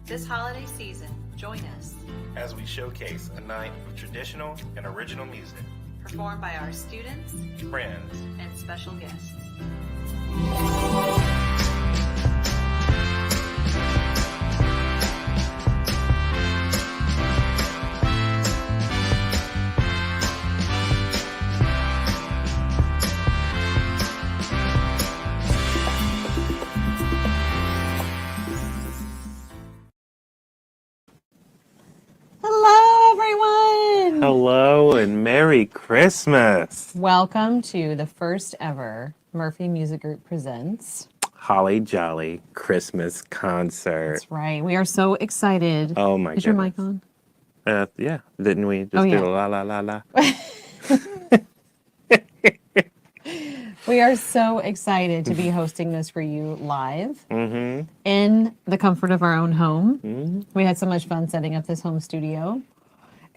This holiday season, join us as we showcase a night of traditional and original music, performed by our students, friends, and special guests. Hello and Merry Christmas. Welcome to the first ever Murphy Music Group presents Holly Jolly Christmas concert. That's right. We are so excited. Oh my goodness. Is your mic on? Yeah. Didn't we just do the la la la la? We are so excited to be hosting this for you live in the comfort of our own home. We had so much fun setting up this home studio.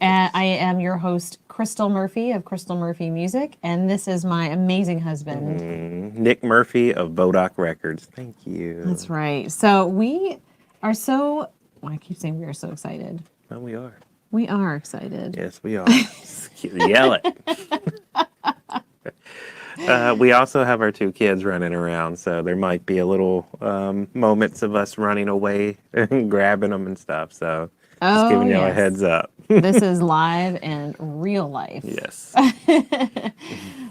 And I am your host, Crystal Murphy of Crystal Murphy Music, and this is my amazing husband, Nick Murphy of Bodoc Records. Thank you. That's right. So we are so, I keep saying we are so excited. Well, we are. We are excited. Yes, we are. Yell it. We also have our two kids running around, so there might be a little moments of us running away and grabbing them and stuff. So just giving y'all a heads up. This is live and real life. Yes.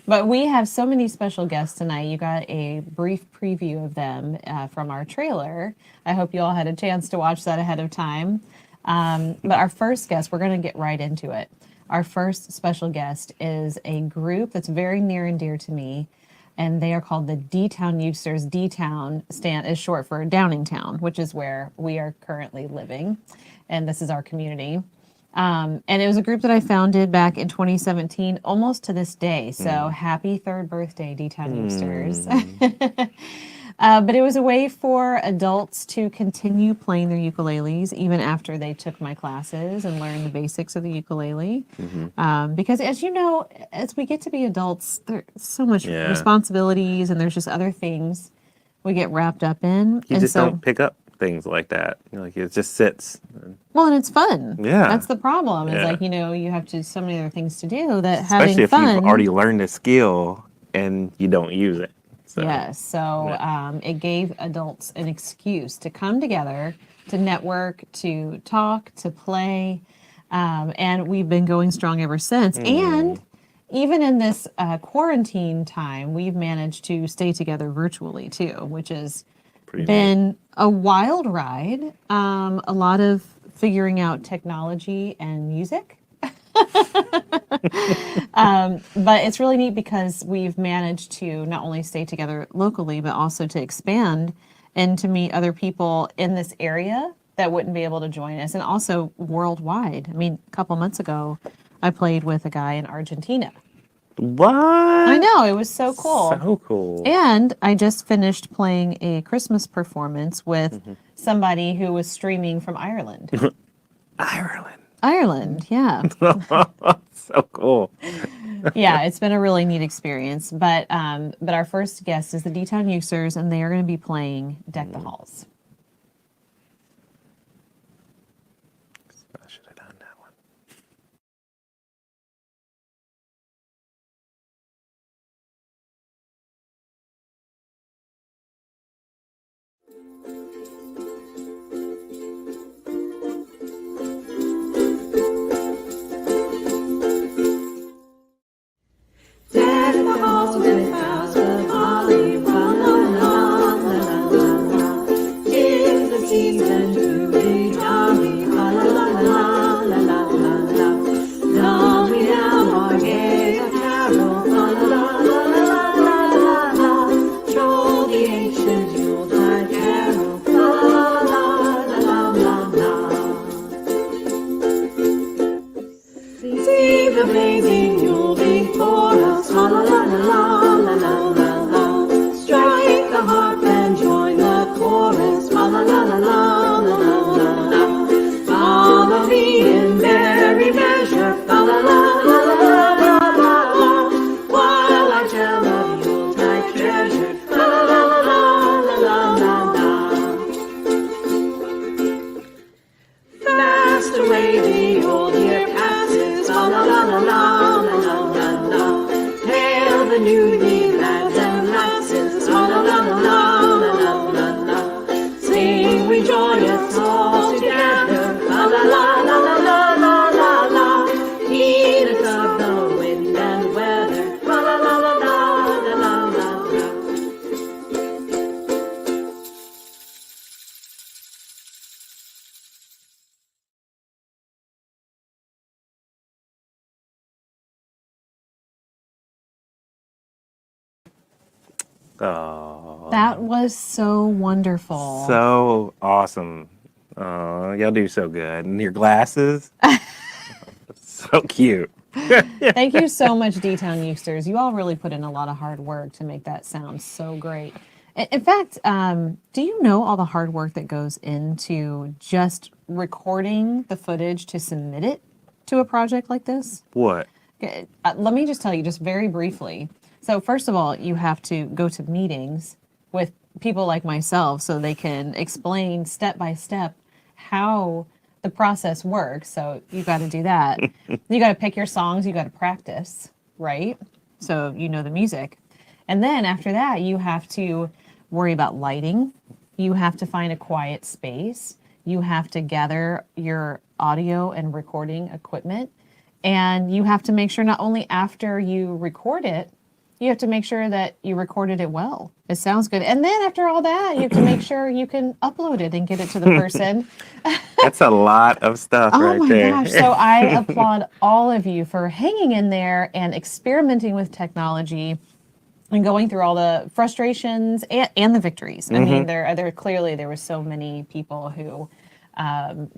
But we have so many special guests tonight. You got a brief preview of them from our trailer. I hope you all had a chance to watch that ahead of time. But our first guest, we're going to get right into it. Our first special guest is a group that's very near and dear to me, and they are called the D-Town Ukesters. D-Town is short for Downingtown, which is where we are currently living, and this is our community. And it was a group that I founded back in 2017, almost to this day. So happy third birthday, D-Town Ukesters. But it was a way for adults to continue playing their ukuleles even after they took my classes and learned the basics of the ukulele. Because as you know, as we get to be adults, there's so much responsibilities and there's just other things we get wrapped up in. You just don't pick up things like that. Like it just sits. Well, and it's fun. Yeah. That's the problem. It's like, you have to so many other things to do that especially having fun. Especially if you've already learned a skill and you don't use it. So, yes. So it gave adults an excuse to come together, to network, to talk, to play. And we've been going strong ever since. And even in this quarantine time, we've managed to stay together virtually too, which has been a wild ride. A lot of figuring out technology and music. But it's really neat because we've managed to not only stay together locally, but also to expand and to meet other people in this area that wouldn't be able to join us, and also worldwide. I mean, a couple months ago, I played with a guy in Argentina. What? I know, it was so cool. So cool. And I just finished playing a Christmas performance with somebody who was streaming from Ireland. Ireland, yeah. So cool. Yeah, it's been a really neat experience. But our first guest is the D-Town Ukesters, and they are going to be playing Deck the Halls. I should have done that one. Deck the halls with boughs of holly, la la la la la la. It's the season to be jolly, la la la la la la la la. Long we have our gay carol, la la la la la la la. Troll the ancient Yuletide carol, la la la la la la. See the blazing Yule before us, la la la la la la la la. Strike the harp and join the chorus, la la la la la la la la. Follow me in merry Oh, That was so wonderful. so awesome. Oh, y'all do so good. And your glasses, so cute. Thank you so much, D-Town Ukesters. You all really put in a lot of hard work to make that sound so great. In fact, do you know all the hard work that goes into just recording the footage to submit it to a project like this? What? Okay, let me just tell you just very briefly. So first of all, you have to go to meetings with people like myself so they can explain step by step how the process works. So you got to do that. You got to pick your songs, you got to practice, right? So you know the music. And then after that, you have to worry about lighting. You have to find a quiet space. You have to gather your audio and recording equipment. And you have to make sure not only after you record it, you have to make sure that you recorded it well. It sounds good. And then after all that, you have to make sure you can upload it and get it to the person. That's a lot of stuff right there. Oh my gosh. So I applaud all of you for hanging in there and experimenting with technology and going through all the frustrations and the victories. I mean, there clearly there were so many people who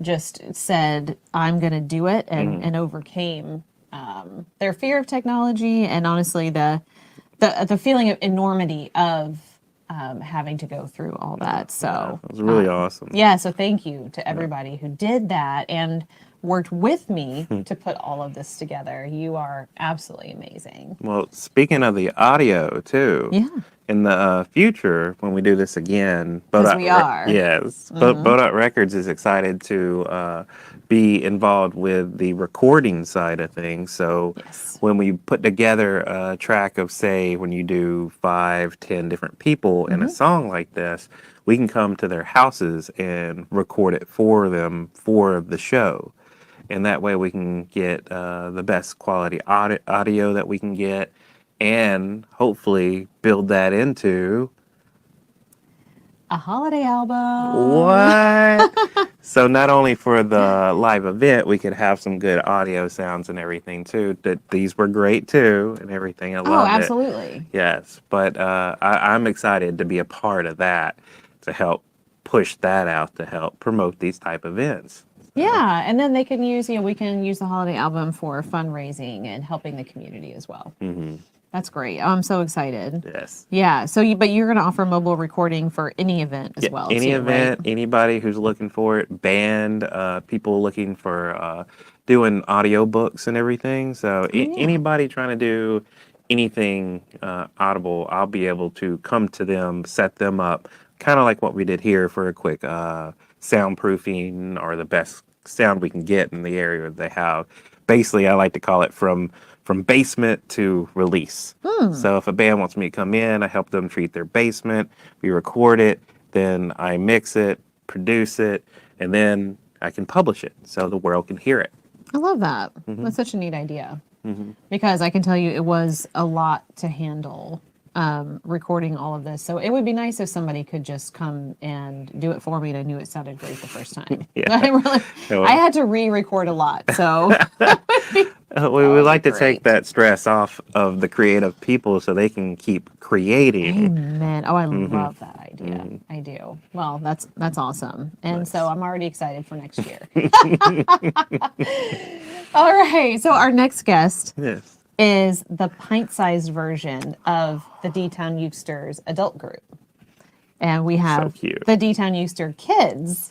just said, I'm going to do it and overcame their fear of technology and honestly the feeling of enormity of having to go through all that. So It was really awesome. yeah, so thank you to everybody who did that and worked with me to put all of this together. You are absolutely amazing. Well, speaking of the audio too, Yeah. in the future when we do this again, Because we are. Yes, Bodot Records is excited to be involved with the recording side of things. So Yes. when we put together a track of, say, when you do 5, 10 different people in a song like this, we can come to their houses and record it for them for the show. And that way we can get the best quality audio that we can get and hopefully build that into A holiday album. what? So not only for the live event, we could have some good audio sounds and everything too. That these were great too and everything. I Oh, love it. absolutely. Yes, but I'm excited to be a part of that to help push that out to help promote these type of events. Yeah, and then they can use, we can use the holiday album for fundraising and helping the community as well. Mm-hmm. That's great. I'm so excited. Yes. Yeah. So, but you're going to offer mobile recording for any event as well. Any too, event, right? anybody who's looking for it, band, people looking for doing audiobooks and everything. So anybody trying to do anything audible, I'll be able to come to them, set them up, kind of like what we did here for a quick soundproofing or the best sound we can get in the area that they have. Basically, I like to call it from basement to release. So if a band wants me to come in, I help them treat their basement, we record it, then I mix it, produce it, and then I can publish it so the world can hear it. I love that. That's such a neat idea. Because I can tell you it was a lot to handle recording all of this. So it would be nice if somebody could just come and do it for me and I knew it sounded great the first time. I had to re-record a lot. So We would like to take that stress off of the creative people so they can keep creating. Amen. Oh, I love that idea. I do. Well, that's awesome. And so I'm already excited for next year. All right. So our next guest Yes. is the pint-sized version of the D-Town Ukesters adult group. And we have cute. the D-Town Ukester KIDS.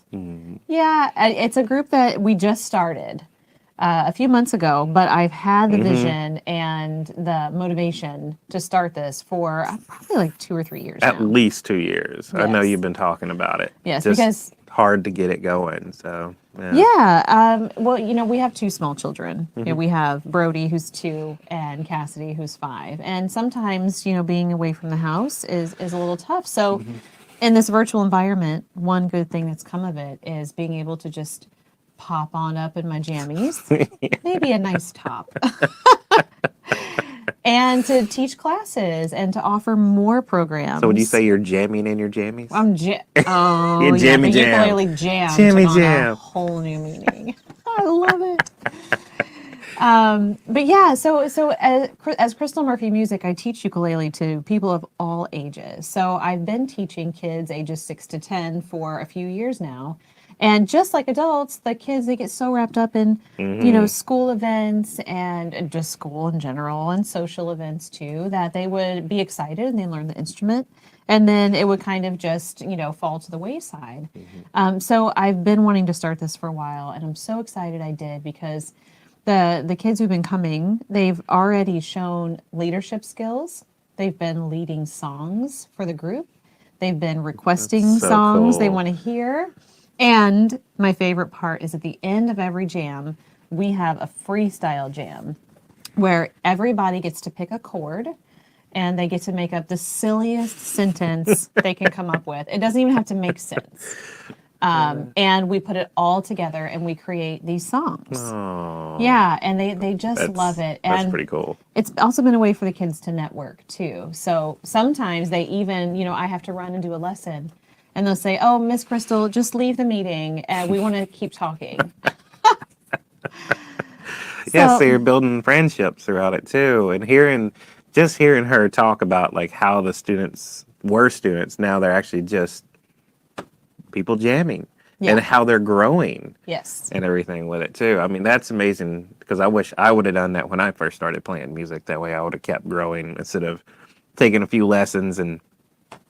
Yeah, it's a group that we just started a few months ago, but I've had the vision and the motivation to start this for probably like 2 or 3 years At now. least 2 years. I know Yes. you've been talking about it. Yes, Just because hard to get it going. So well, we have 2 small children. We have Brody, who's 2, and Cassidy, who's 5. And sometimes, being away from the house is a little tough. So in this virtual environment, one good thing that's come of it is being able to just pop on up in my jammies, maybe a nice top, and to teach classes and to offer more programs. So would you say you're jamming in your jammies? I'm You're jammy the jam. ukulele jam Jammy took on jam. a whole new meaning. I love it. But yeah, so as Crystal Murphy Music, I teach ukulele to people of all ages. So I've been teaching kids ages 6 to 10 for a few years now. And just like adults, the kids, they get so wrapped up in, school events and just school in general and social events too, that they would be excited and they learn the instrument. And then it would kind of just, fall to the wayside. So I've been wanting to start this for a while, and I'm so excited I did because the kids who've been coming, they've already shown leadership skills. They've been leading songs for the group. They've been requesting That's so songs they cool. want to hear. And my favorite part is at the end of every jam, we have a freestyle jam where everybody gets to pick a chord and they get to make up the silliest sentence they can come up with. It doesn't even have to make sense. And we put it all together and we create these songs. Oh, Yeah, and they just love it. And that's pretty cool. it's also been a way for the kids to network too. So sometimes they even, I have to run and do a lesson. And they'll say, "Oh, Miss Crystal, just leave the meeting. We want to keep talking." Yeah, so you're building friendships throughout it too, and hearing her talk about like how the students were students, now they're actually just people jamming, and how they're growing, Yes. and everything with it too. I mean, that's amazing because I wish I would have done that when I first started playing music. That way, I would have kept growing instead of taking a few lessons and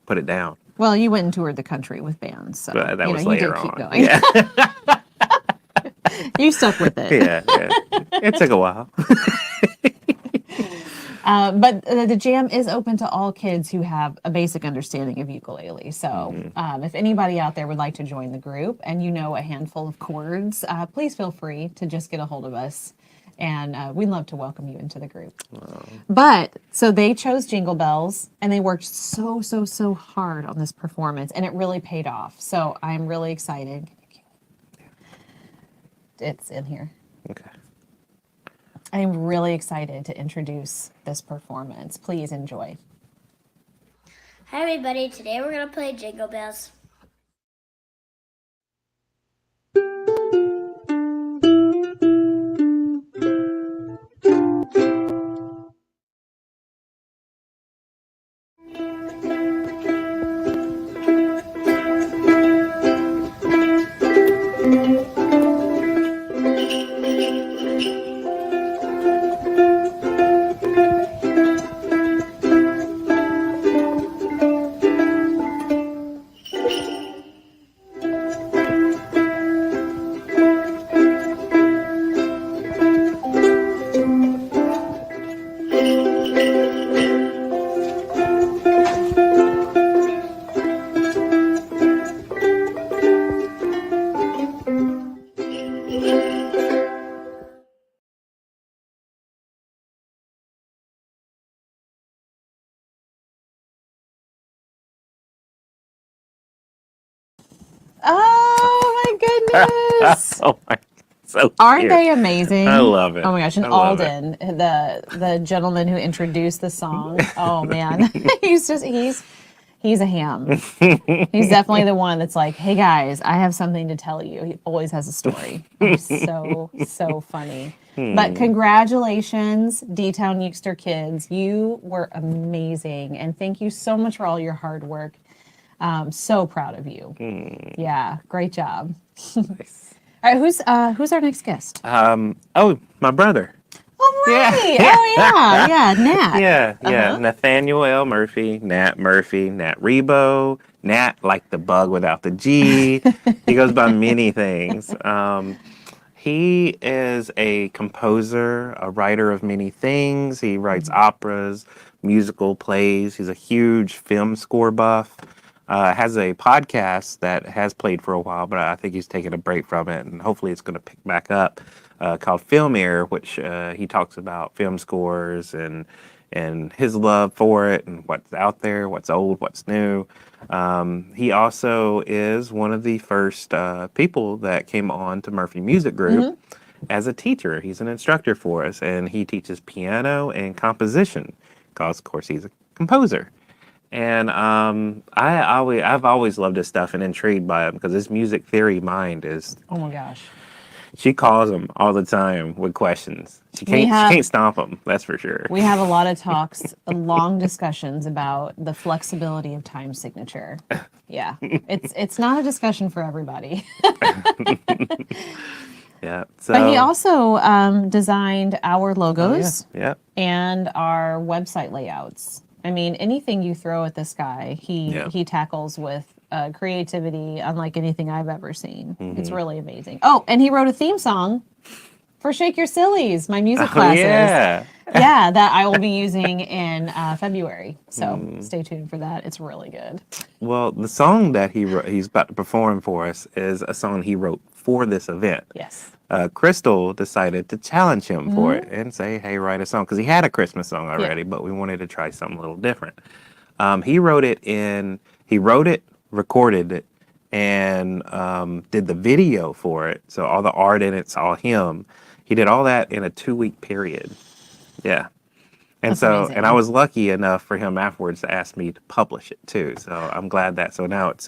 put it down. Well, you went and toured the country with bands, so But that was you later did on. keep going. Yeah, You stuck with it. yeah. It took a while. But the jam is open to all kids who have a basic understanding of ukulele. So if anybody out there would like to join the group and you know a handful of chords, please feel free to just get a hold of us. And we'd love to welcome you into the group. Wow. But so they chose Jingle Bells and they worked so hard on this performance and it really paid off. So I'm really excited. It's in here. Okay. I am really excited to introduce this performance. Please enjoy. Hi everybody, today we're going to play Jingle Bells. Oh my goodness. Oh my, so Aren't cute. they amazing? I love it. Oh my gosh. And I love it. Alden, the gentleman who introduced the song. Oh man. he's a ham. He's definitely the one that's like, "Hey guys, I have something to tell you." He always has a story. He's so funny. But congratulations, D-Town Ukester kids. You were amazing. And thank you so much for all your hard work. So proud of you. Yeah, great job. Nice. All right, who's our next guest? Oh, my brother. Oh, right. Yeah. Oh, yeah, Nat. Yeah. Nathaniel Murphy, Nat Rebo, Nat like the bug without the G. He goes by many things. He is a composer, a writer of many things. He writes operas, musical plays. He's a huge film score buff. Has a podcast that has played for a while, but I think he's taking a break from it, and hopefully it's going to pick back up, called Film Air, which he talks about film scores and his love for it and what's out there, what's old, what's new. He also is one of the first people that came on to Murphy Music Group as a teacher. He's an instructor for us, and he teaches piano and composition because, of course, he's a composer. And I've always loved his stuff and intrigued by him because his music theory mind is Oh my gosh. She calls him all the time with questions. She We can't stomp him. That's for sure. We have a lot of talks, long discussions about the flexibility of time signature. Yeah, it's not a discussion for everybody. Yeah. So, But he also designed our logos yeah. and our website layouts. I mean, anything you throw at this guy, he tackles with creativity unlike anything I've ever seen. It's really amazing. Oh, and he wrote a theme song for Shake Your Sillies, my music classes. Yeah. Yeah, that I will be using in February. So stay tuned for that. It's really good. Well, the song that he's about to perform for us is a song he wrote for this event. Yes. Crystal decided to challenge him for it and say, hey, write a song. Because he had a Christmas song already, but we wanted to try something a little different. He wrote it, recorded it, and did the video for it. So all the art in it's all him. He did all that in a 2-week period. Yeah. And That's so, amazing. and I was lucky enough for him afterwards to ask me to publish it too. So I'm glad that, so now it's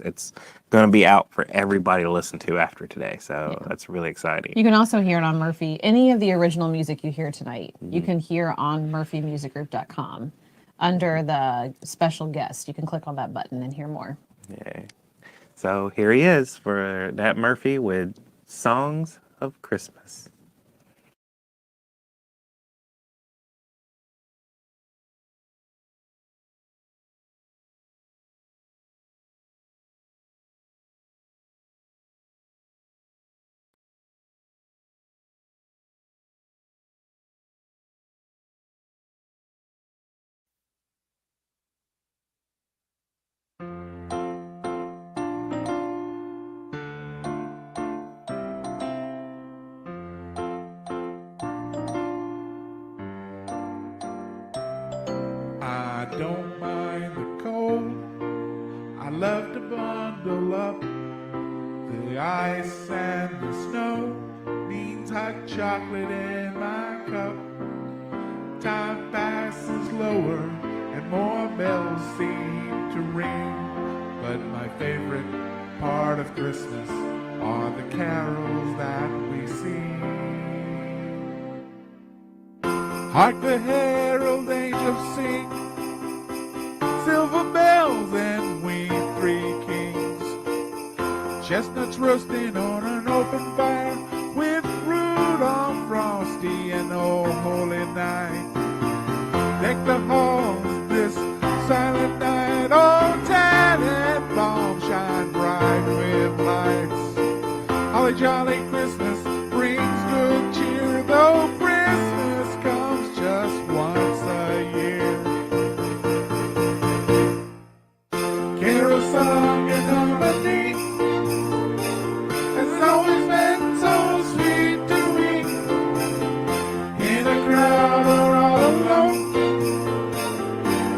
going to be out for everybody to listen to after today. So that's really exciting. You can also hear it on Murphy. Any of the original music you hear tonight, you can hear on murphymusicgroup.com under the special guest. You can click on that button and hear more. Yeah. So here he is for Nat Murphy with Songs of Christmas. I don't mind the cold. I love to bundle up. The ice and the snow means hot chocolate in my cup. Time passes slower and more bells seem to ring. But my favorite part of Christmas are the carols that we sing. Hark the herald angels sing, silver bells and we 3 kings. Chestnuts roasting on an open fire with Rudolph, Frosty, and Old Holy Night. Deck the halls this silent night, oh Tannenbaum shine bright with lights. Holly jolly Christmas brings good cheer, though Christmas comes just once a year. Carol song and harmony has always been so sweet to me. In a crowd or all alone,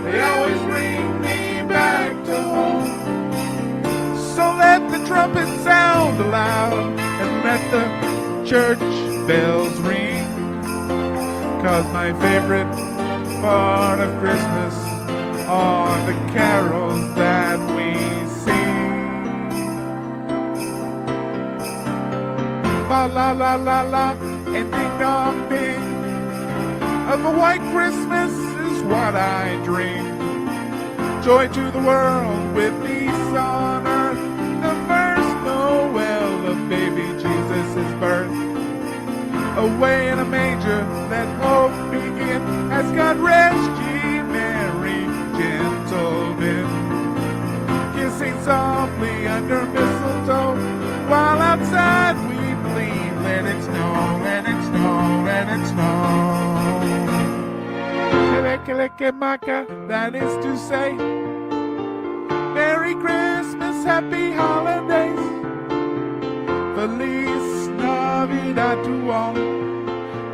they always bring me back to home. So let the trumpet sound aloud and let the church bells ring. 'Cause my favorite part of Christmas are the carols that we sing. Fa la la la la and ding dong ding. Of a white Christmas is what I dream. Joy to the world with peace on earth. The first Noel of baby Jesus' birth. Away in a manger, let hope begin. As God rest ye merry gentlemen, kissing softly under mistletoe, while outside we plead, let it snow, let it snow, let it snow. That is to say, Merry Christmas, Happy Holidays, Feliz Navidad to all,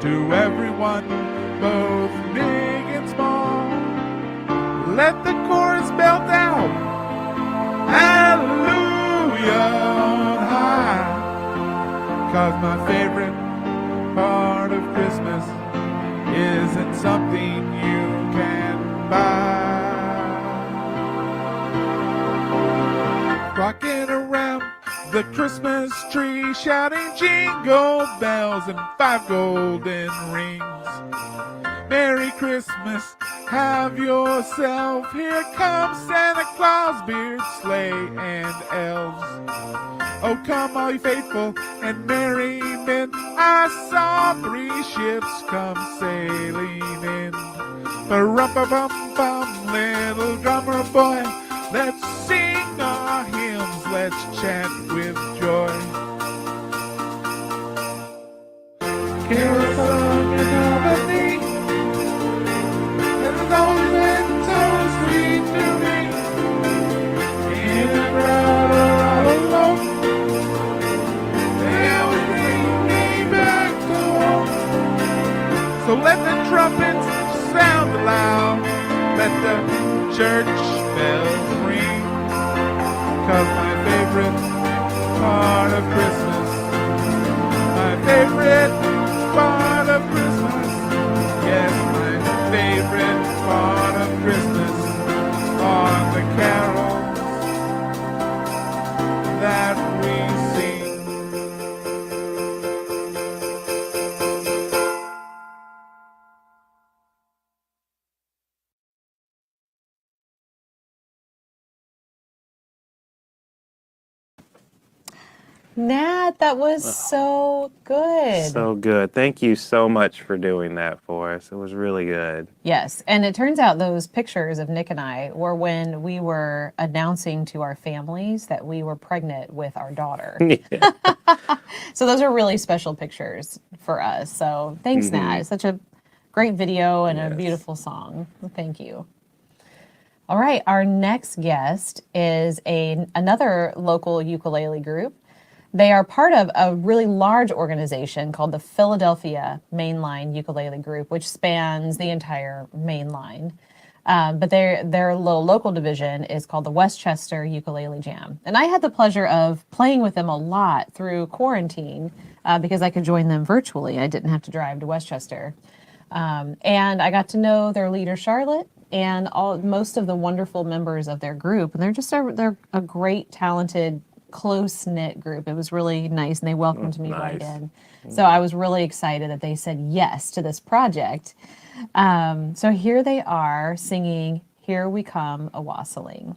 to everyone, both big and small. Let the chorus belt out, Hallelujah on high. 'Cause my favorite part of Christmas isn't something you can buy. Rocking around the Christmas tree be shouting jingle bells and 5 golden rings. Merry Christmas, have yourself. Here comes Santa Claus, beard, sleigh, and elves. Oh, come, all you faithful and merry men. I saw 3 ships come sailing in. Ba-rum-ba-bum-bum, little drummer boy. Let's sing our hymns, let's chant with joy. Carol song another thing. It's always been so sweet to me. In a crowd or all alone, they always bring me back to home. So let the trumpets sound loud, let the church bells ring. 'Cause my favorite part of Christmas, my favorite part of Christmas, yes, my favorite part of Christmas are the carols that we sing. Nat, that was so good. So good. Thank you so much for doing that for us. It was really good. Yes, and it turns out those pictures of Nick and I were when we were announcing to our families that we were pregnant with our daughter. Yeah. So those are really special pictures for us. So thanks, Nat. It's such a great video and a Yes. beautiful song. Thank you. All right, our next guest is another local ukulele group. They are part of a really large organization called the Philadelphia Mainline Ukulele Group, which spans the entire main line. But their little local division is called the Westchester Ukulele Jam. And I had the pleasure of playing with them a lot through quarantine because I could join them virtually. I didn't have to drive to Westchester. And I got to know their leader, Charlotte, and most of the wonderful members of their group. And they're a great, talented, close-knit group. It was really nice, and they welcomed me right in. So I was really excited that they said yes to this project. So here they are singing Here We Come, A-Wassailing.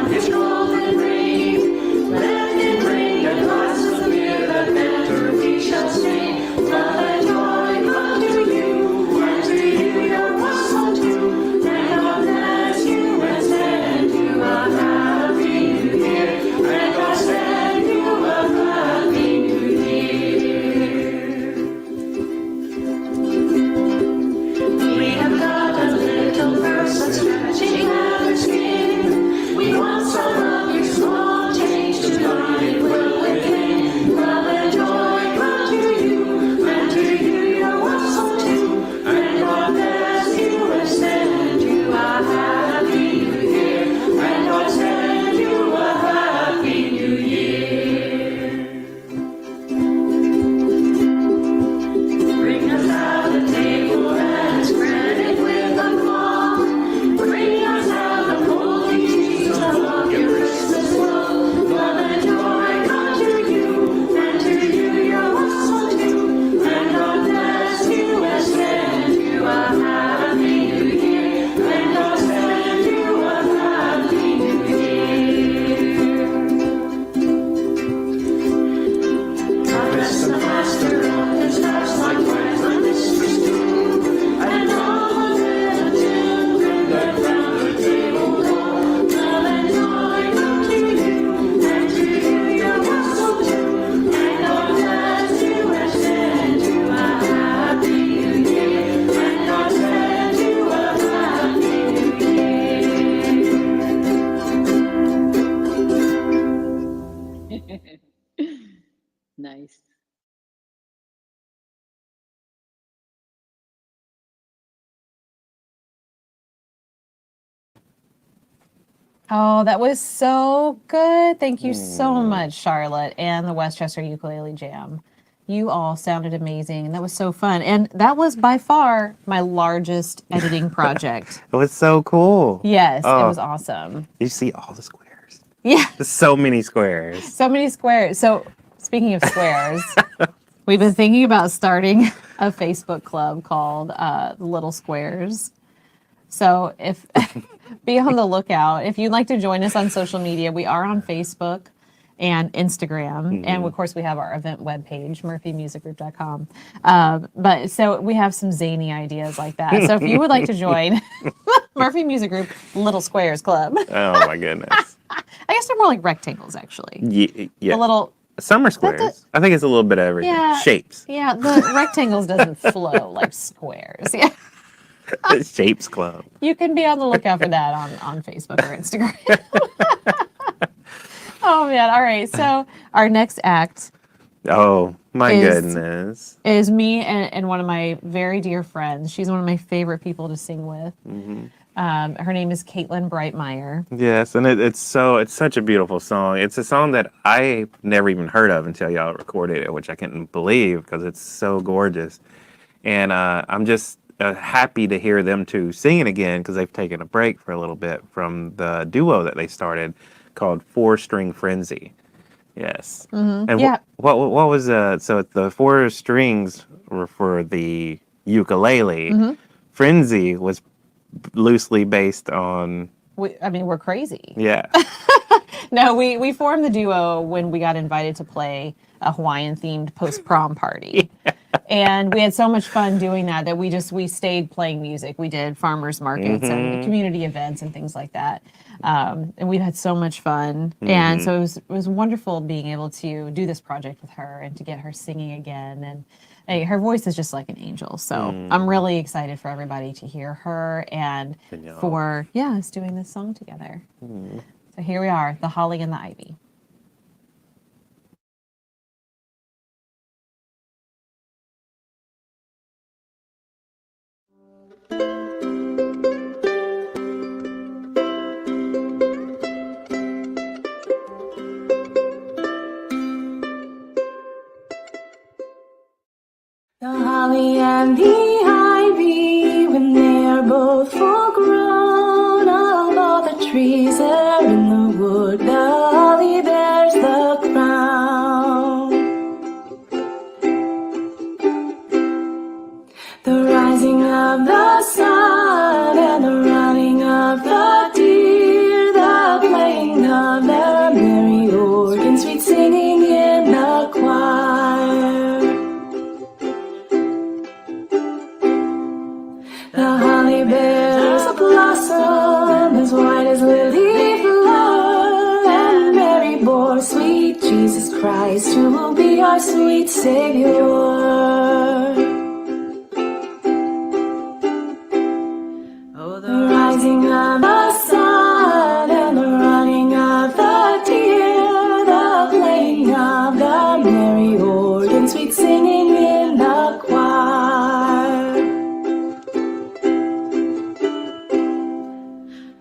His golden ring, let it ring. Oh, that was so good. Thank you so much, Charlotte, and the Westchester Ukulele Jam. You all sounded amazing, and that was so fun. And that was by far my largest editing project. It was so cool. Yes, it Oh, was awesome. you see all the squares. Yeah, There's so many squares. so many squares. So, speaking of squares, we've been thinking about starting a Facebook club called Little Squares. So, if be on the lookout. If you'd like to join us on social media, we are on Facebook and Instagram. And of course, we have our event webpage, murphymusicgroup.com. But so we have some zany ideas like that. So if you would like to join Murphy Music Group Little Squares Club, Oh my goodness. I guess they're more like rectangles, actually. Yeah. A little, Some are squares. I think it's a little bit of everything. Yeah. Shapes. yeah, the rectangles doesn't flow like squares. Yeah. Shapes Club. You can be on the lookout for that on Facebook or Instagram. Oh, man. All right. So our next act Oh my Is- goodness. is me and one of my very dear friends. She's one of my favorite people to sing with. Her name is Caitlin Brightmeyer. Yes, and it's such a beautiful song. It's a song that I never even heard of until y'all recorded it, which I couldn't believe because it's so gorgeous. And I'm just happy to hear them two sing it again because they've taken a break for a little bit from the duo that they started called Four String Frenzy. Yes. And Yeah. what was so the four strings were for the ukulele. Frenzy was loosely based on We're crazy. yeah. No, we formed the duo when we got invited to play a Hawaiian themed post prom party. And we had so much fun doing that we stayed playing music. We did farmers markets and community events and things like that. And we've had so much fun. And so it was wonderful being able to do this project with her and to get her singing again. And hey, her voice is just like an angel. So I'm really excited for everybody to hear her and for us doing this song together. So here we are, The Holly and the Ivy. The holly and the ivy, when they're both full grown, of all the trees there in the wood, the holly bears the crown. The rising of the sun and the running of the deer, the playing of the merry organ, sweet singing in the choir. The holly bears a blossom as white as lily flower, and Mary bore sweet Jesus Christ, who will be our sweet Savior. Oh, the rising of the sun and the running of the deer, the playing of the merry organ, sweet singing in the choir.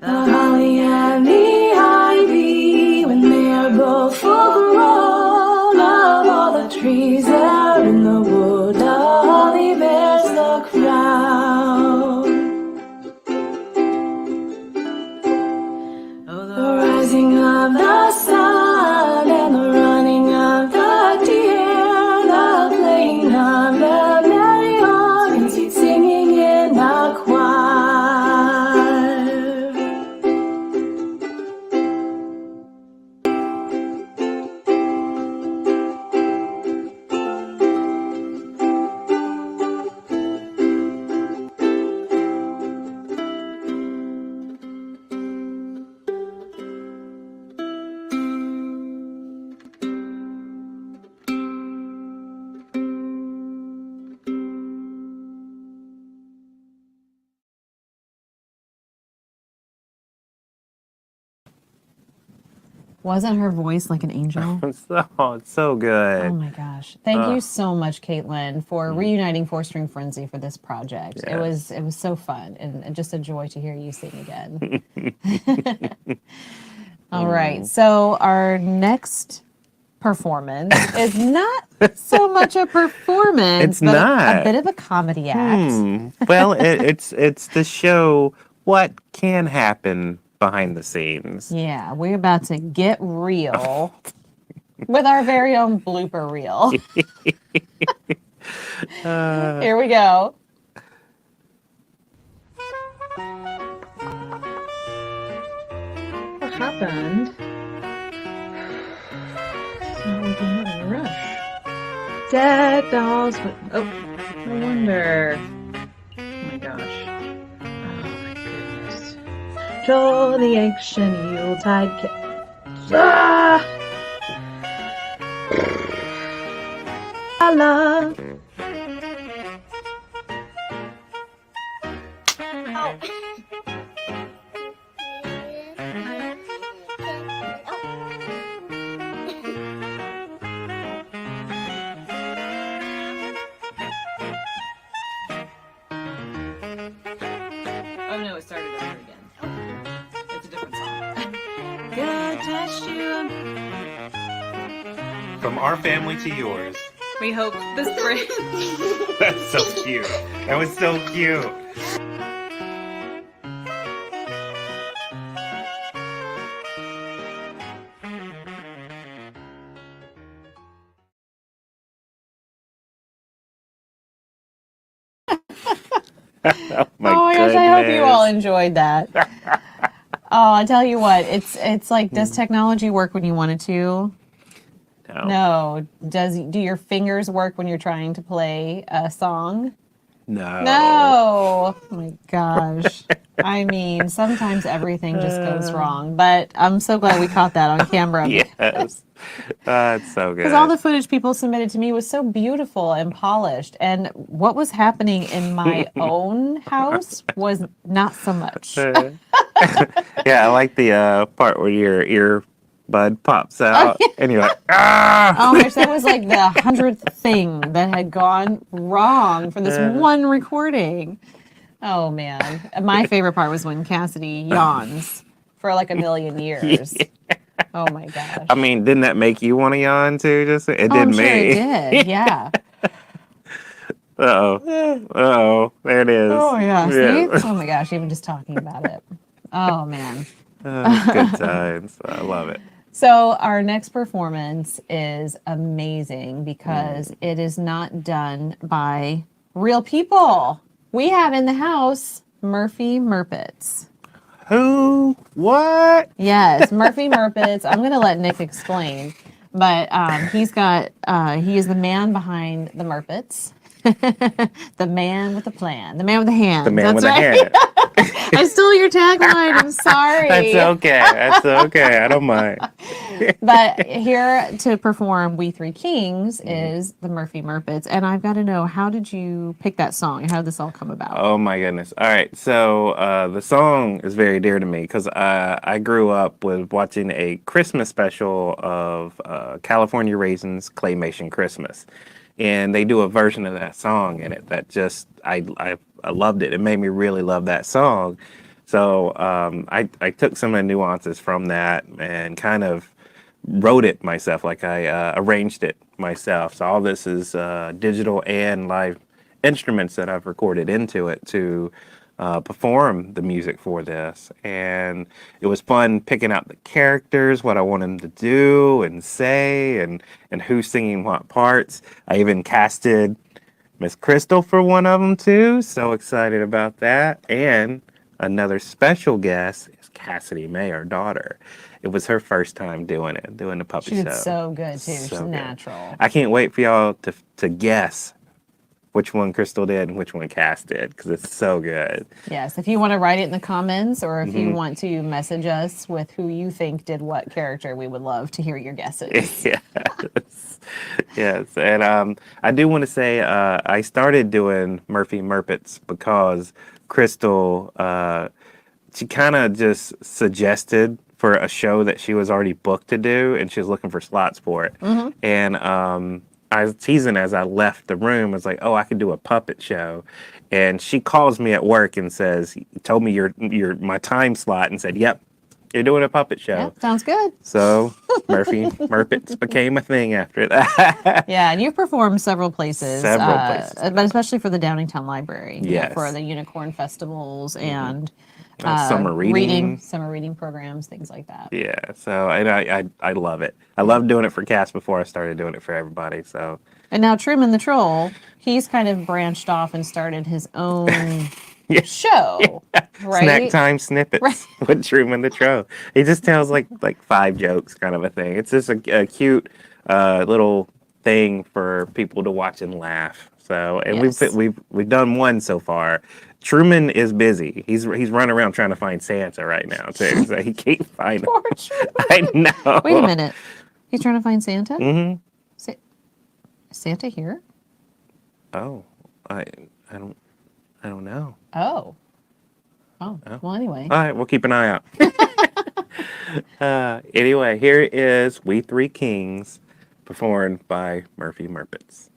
The holly and the ivy, when they are both full grown, of all the trees there in the wood, the holly bears the crown. Oh, the rising of the sun and the running of the deer, the playing of the merry organ, sweet singing in the choir. Wasn't her voice like an angel? It's so good. Oh my gosh. Thank you so much, Caitlin, for reuniting Four String Frenzy for this project. Yes. It was so fun and just a joy to hear you sing again. All right. So our next performance is not so much a performance, It's but not. a bit of a comedy act. Well, it's the show. What can happen behind the scenes? Yeah, we're about to get real with our very own blooper reel. Here we go. What happened? It's not like I'm having a rush. Dead dolls. Oh, no wonder. Oh my gosh. Oh my goodness. Joel the ancient Yuletide kid. Ah! I love. Oh no, it started over again. It's a different song. God touched you. From our family to yours. We hope this brings. That's so cute. That was so cute. Oh my Oh my gosh, I hope you all goodness. enjoyed that. Oh, I tell you what, it's like, does technology work when you want it to? No. Do your fingers work when you're trying to play a song? No. No. Oh my gosh. I mean, sometimes everything just goes wrong, but I'm so glad we caught that on camera. Yes. That's so good. Because all the footage people submitted to me was so beautiful and polished, and what was happening in my own house was not so much. Yeah, I like the part where your earbud pops out and you're like, ah! Oh my gosh, that was like the 100th thing that had gone wrong for this one recording. Oh man. My favorite part was when Cassidy yawns for like a million years. Oh my gosh. I mean, didn't that make you want to yawn too? Just it did I'm me. sure it did. Yeah. Uh-oh. Uh-oh. There it is. Oh yeah. See? Oh my gosh, even just talking about it. Oh man. Good times. I love it. So our next performance is amazing because it is not done by real people. We have in the house Murphy Murpets. Who? What? Yes, Murphy Murpets. I'm going to let Nick explain, but he is the man behind the Murpets. The man with the plan. The man with the hand. The man That's with right. the hand. I stole your tagline. I'm sorry. That's okay. That's okay. I don't mind. But here to perform We Three Kings is the Murphy Murpets. And I've got to know, how did you pick that song? How did this all come about? Oh my goodness. All right. So the song is very dear to me because I grew up with watching a Christmas special of California Raisins Claymation Christmas. And they do a version of that song in it that just, I loved it. It made me really love that song. So I took some of the nuances from that and kind of wrote it myself, like I arranged it myself. So all this is digital and live instruments that I've recorded into it to perform the music for this. And it was fun picking out the characters, what I want them to do and say, and who's singing what parts. I even casted Miss Crystal for one of them too. So excited about that. And another special guest is Cassidy May, our daughter. It was her first time doing the puppy She show. did so good too. So She's good. natural. I can't wait for y'all to guess which one Crystal did and which one Cass did, because it's so good. Yes, if you want to write it in the comments or if you want to message us with who you think did what character, we would love to hear your guesses. Yes. Yes. And I do want to say I started doing Murphy Murpets because Crystal, she kind of just suggested for a show that she was already booked to do, and she was looking for slots for it. And I was teasing as I left the room. I was like, "Oh, I could do a puppet show," and she calls me at work and says, "Told me your my time slot," and said, "Yep, You're doing a puppet show. Yeah, sounds good. So Murphy Murpets became a thing after that. Yeah, and you've performed several places. Several places. But especially for the Downingtown Library. Yes. For the unicorn festivals and Summer reading. summer reading programs, things like that. Yeah, so and I love it. I loved doing it for cast before I started doing it for everybody. So And now Truman the Troll, he's kind of branched off and started his own show, right? Snack time snippets with Truman the Troll. He just tells like 5 jokes, kind of a thing. It's just a cute little thing for people to watch and laugh. So, and we've done one so far. Truman is busy. He's running around trying to find Santa right now too. So he can't find him. Poor Truman. I know. Wait a minute. He's trying to find Santa? Mm-hmm. Is Santa here? Oh, I don't know. Oh. Well, anyway. All right, we'll keep an eye out. Anyway, here is We Three Kings, performed by Murphy Murpets.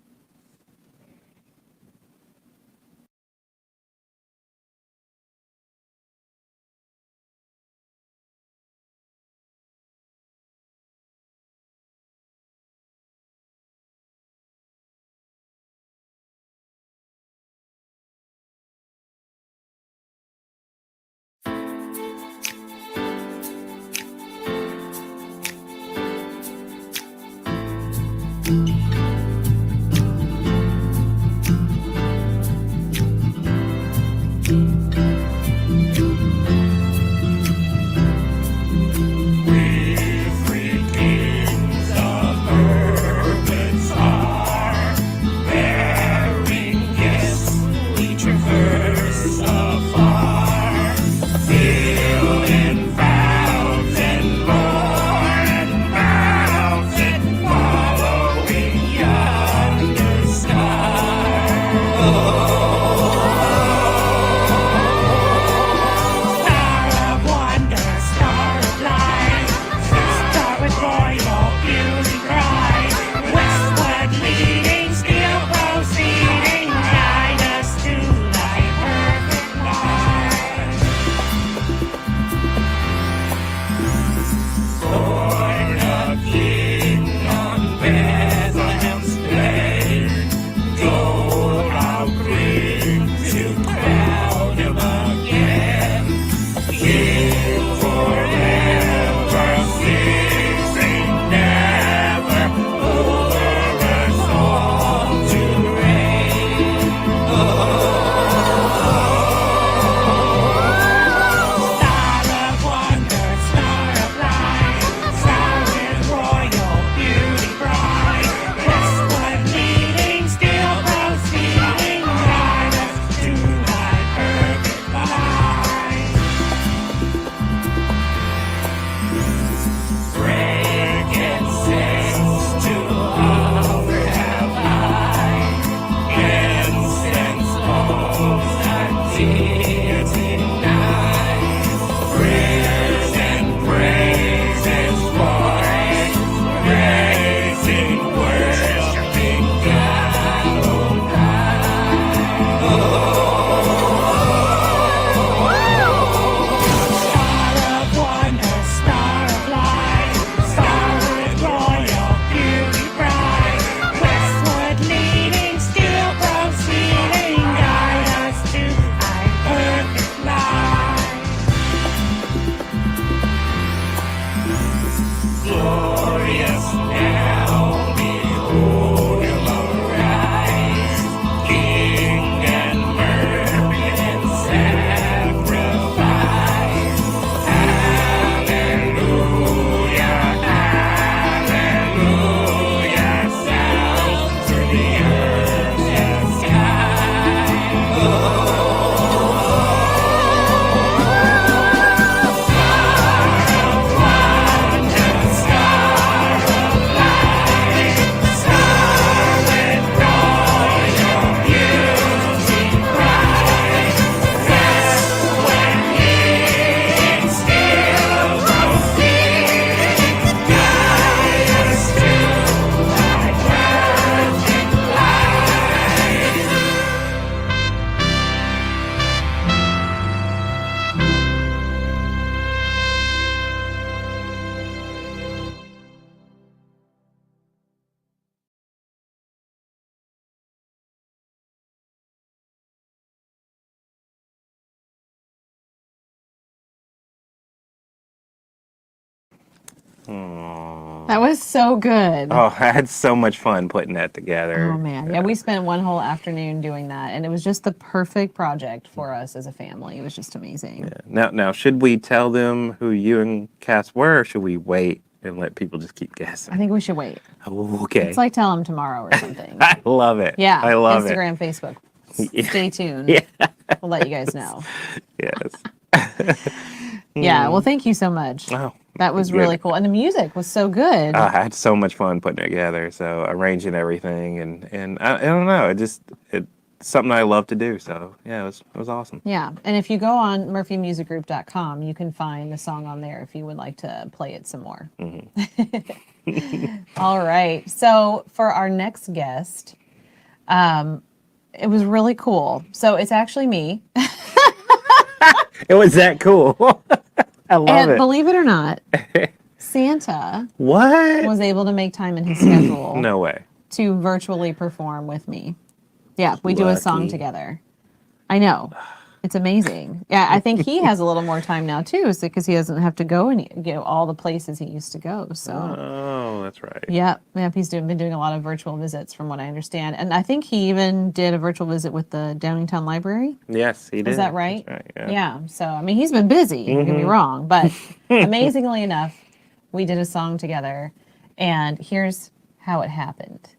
Aw. That was so good. Oh, I had so much fun putting that together. Oh man, yeah, we spent one whole afternoon doing that, and it was just the perfect project for us as a family. It was just amazing. Now, should we tell them who you and Cass were, or should we wait and let people just keep guessing? I think we should wait. Okay. It's like tell them tomorrow or something. I love it. Yeah, I love it. Instagram, Facebook. Stay tuned. Yeah. We'll let you guys know. Yes. Yeah, well, thank you so much. Oh, That was good. really cool, and the music was so good. I had so much fun putting it together. So arranging everything, and I don't know, it's something I love to do. So yeah, it was awesome. Yeah, and if you go on murphymusicgroup.com, you can find the song on there if you would like to play it some more. All right, so for our next guest, it was really cool. So it's actually me. It was that cool. I love And it. believe it or not, Santa What? was able to make time in his schedule No way. to virtually perform with me. Yeah, we do a song Lucky. together. I know. It's amazing. Yeah, I think he has a little more time now too, because he doesn't have to go and all the places he used to go. So Oh, that's right. yeah, he's been doing a lot of virtual visits from what I understand. And I think he even did a virtual visit with the Downingtown Library. Yes, he did. Is that right? That's right, yeah. Yeah. So, I mean, he's been busy, don't get me wrong. But amazingly enough, we did a song together. And here's how it happened.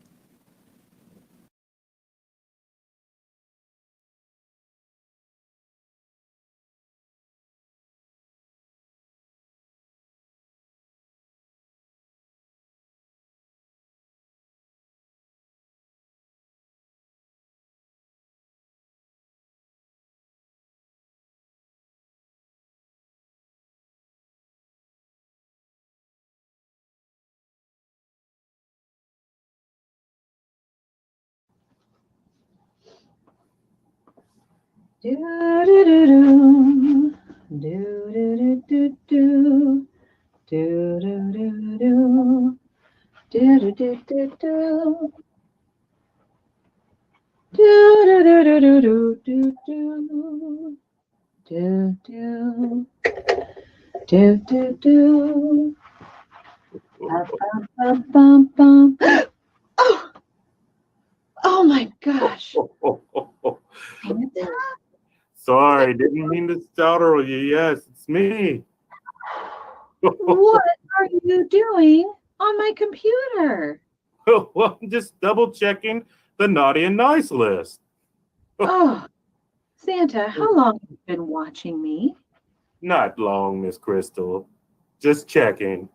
Do do do do do do do do do do do do do do do do do. Do do do do do do do do do do do do. Bum bum bum. Oh, oh my gosh! Sorry, didn't mean to startle you. Yes, it's me. What are you doing on my computer? Well, I'm just double checking the naughty and nice list. Oh, Santa, how long have you been watching me? Not long, Miss Crystal. Just checking.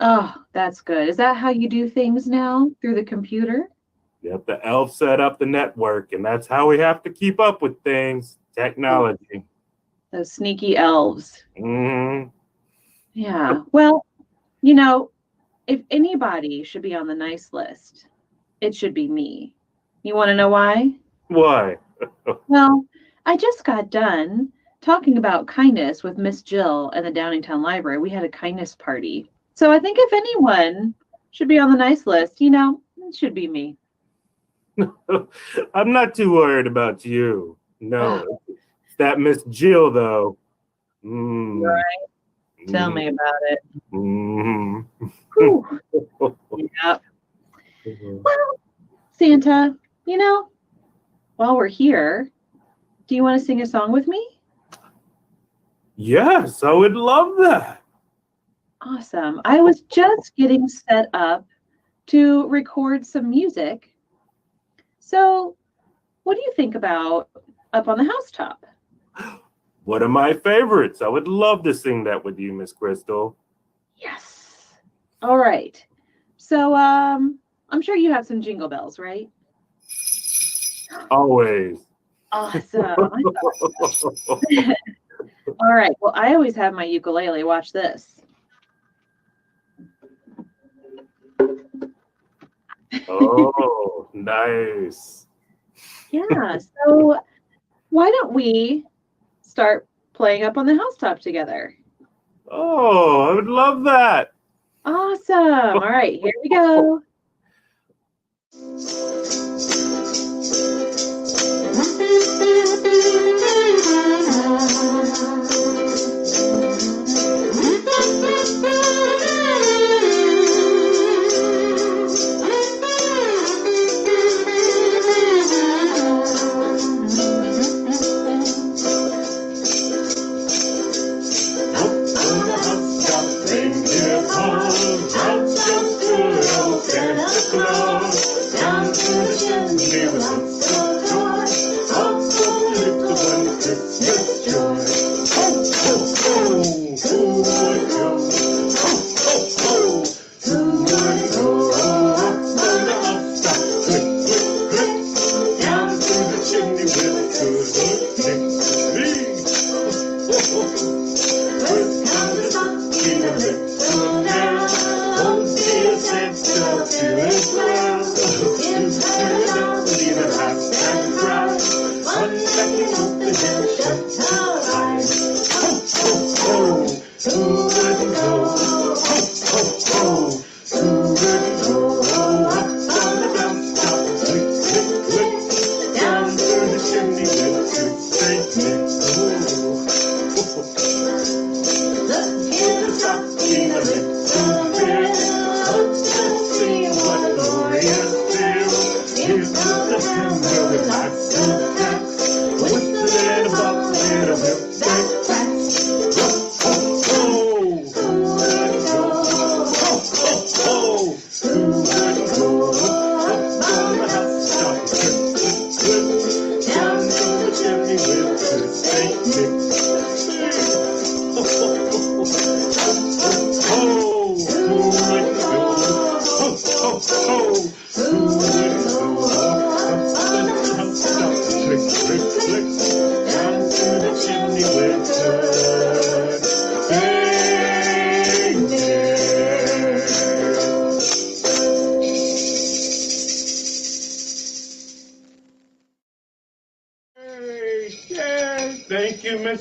Oh, that's good. Is that how you do things now, through the computer? Yep, the elf set up the network, and that's how we have to keep up with things. Technology. Those sneaky elves. Mm-hmm. Yeah. Well, you know, if anybody should be on the nice list, it should be me. You want to know why? Why? Well, I just got done talking about kindness with Miss Jill and the Downingtown Library. We had a kindness party. So I think if anyone should be on the nice list, you know, it should be me. I'm not too worried about you. No. It's that Miss Jill, though. Mm. Right. Tell me about it. Mm. Whew. Yep. Well, Santa, you know, while we're here, do you want to sing a song with me? Yes, I would love that. Awesome. I was just getting set up to record some music. So, what do you think about Up on the Housetop? One of my favorites. I would love to sing that with you, Miss Crystal. Yes. All right. So, I'm sure you have some jingle bells, right? Always. Awesome. All right. Well, I always have my ukulele. Watch this. Oh, nice. Yeah. So, why don't we start playing Up on the Housetop together? Oh, I would love that. Awesome. All right. Here we go.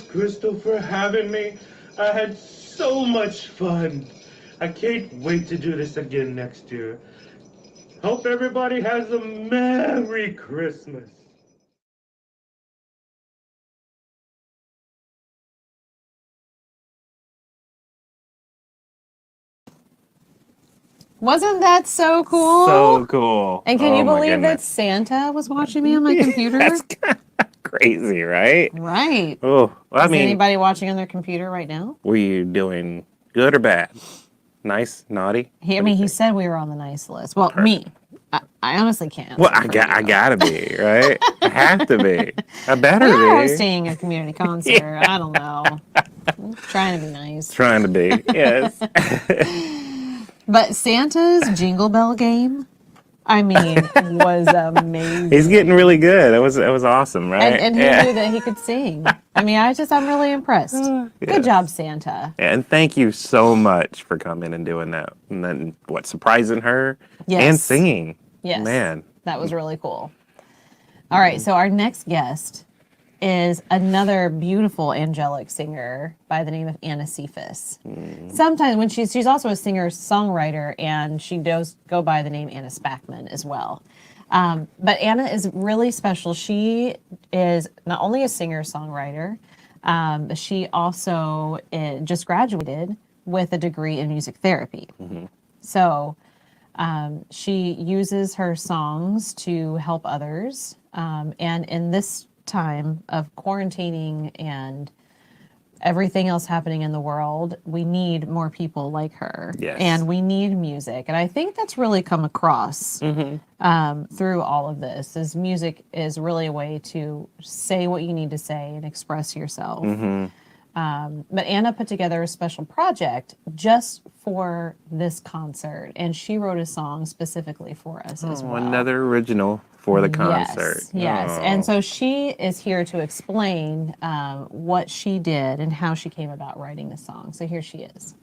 Crystal, for having me. I had so much fun. I can't wait to do this again next year. Hope everybody has a Merry Christmas. Wasn't that so cool? So cool. And can you Oh my believe that goodness. Santa was watching me on my computer? That's kind of crazy, right? Right. Oh, well, I Is mean, anybody watching on their computer right now? were you doing good or bad? Nice, naughty? He said we were on the nice list. Well, me. I honestly can't. Well, I gotta be, right? I have to be. I better We're be. hosting a community concert. I don't know. I'm trying to be nice. Trying to be, yes. But Santa's Jingle Bell game, I mean, was amazing. He's getting really good. It was awesome, right? And he knew that he could sing. I mean, I'm really impressed. Yes. Good job, Santa. And thank you so much for coming and doing that. And then, surprising her and singing. Yes. Man. That was really cool. All right, so our next guest is another beautiful angelic singer by the name of Anna Cephas. Sometimes when she's also a singer-songwriter, and she does go by the name Anna Spackman as well. But Anna is really special. She is not only a singer-songwriter, but she also just graduated with a degree in music therapy. So she uses her songs to help others. And in this time of quarantining and everything else happening in the world, we need more people like her. Yes. And we need music. And I think that's really come across through all of this, is music is really a way to say what you need to say and express yourself. But Anna put together a special project just for this concert, and she wrote a song specifically for us as well. Another original for the concert. Yes. Oh. And so she is here to explain what she did and how she came about writing the song. So here she is.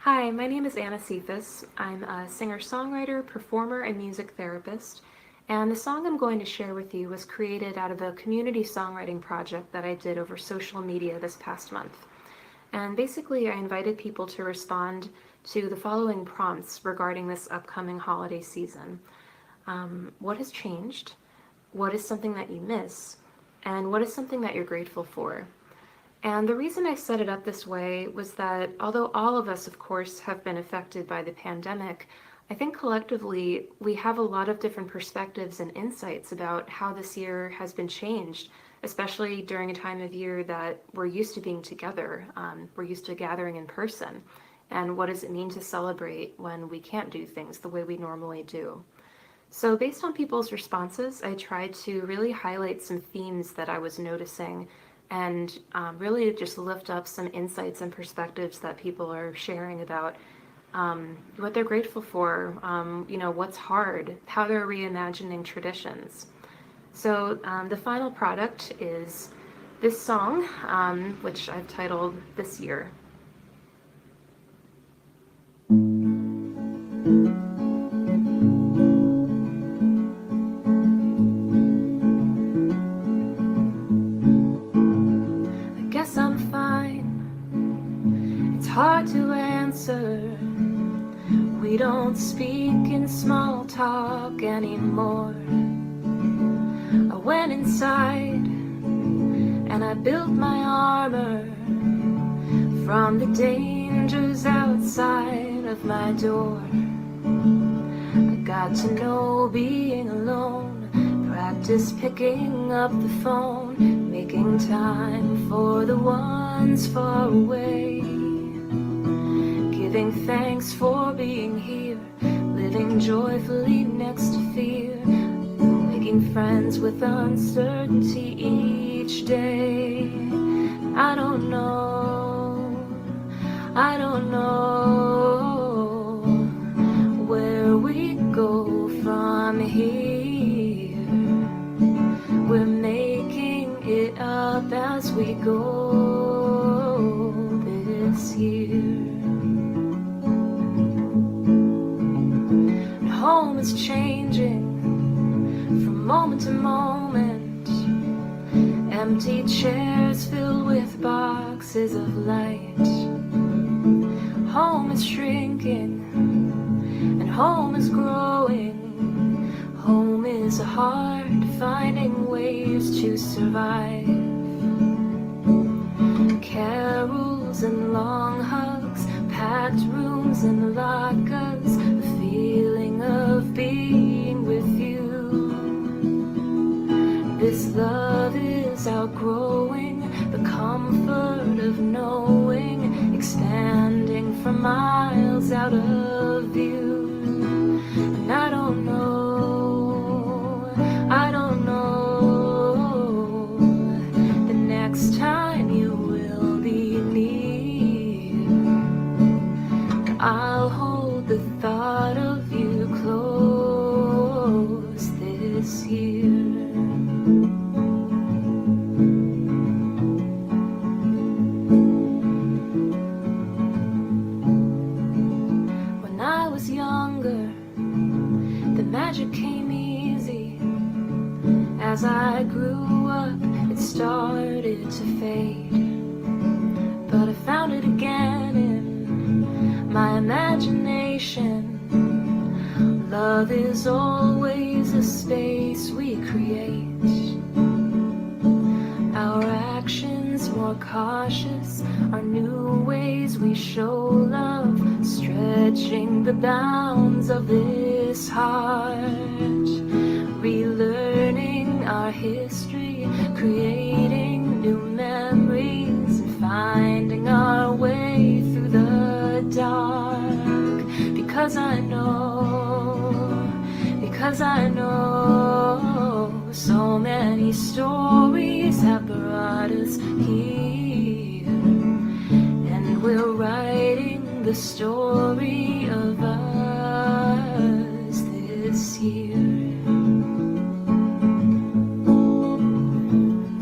Hi, my name is Anna Cephas. I'm a singer-songwriter, performer, and music therapist. And the song I'm going to share with you was created out of a community songwriting project that I did over social media this past month. And basically, I invited people to respond to the following prompts regarding this upcoming holiday season. What has changed? What is something that you miss? And what is something that you're grateful for? And the reason I set it up this way was that although all of us, of course, have been affected by the pandemic, I think collectively we have a lot of different perspectives and insights about how this year has been changed, especially during a time of year that we're used to being together. We're used to gathering in person. And what does it mean to celebrate when we can't do things the way we normally do? So based on people's responses, I tried to really highlight some themes that I was noticing and really just lift up some insights and perspectives that people are sharing about what they're grateful for, what's hard, how they're reimagining traditions. So the final product is this song, which I've titled This Year. Hard to answer. We don't speak in small talk anymore. I went inside and I built my armor from the dangers outside of my door. I got to know being alone, practice picking up the phone, making time for the ones far away. Giving thanks for being here, living joyfully next to fear, making friends with uncertainty each day. I don't know where we go this year. And home is changing from moment to moment. Empty chairs filled with boxes of light. Home is shrinking and home is growing. Home is a heart finding ways to survive. Carols and long hugs, packed rooms and lockers, the feeling of being with you. This love is outgrowing the comfort of knowing, expanding from miles out of view. And I don't know the next time you will be near. I'll hold the thought of you close this year. When I was younger, the magic came easy. As I grew up, it started to fade. But I found it again in my imagination. Love is always a space we create. Our actions more cautious, our new ways we show love, stretching the bounds of this heart. Relearning our history, creating new memories, and finding our way through the dark. Because I know so many stories have brought us here, and we're writing the story of us this year.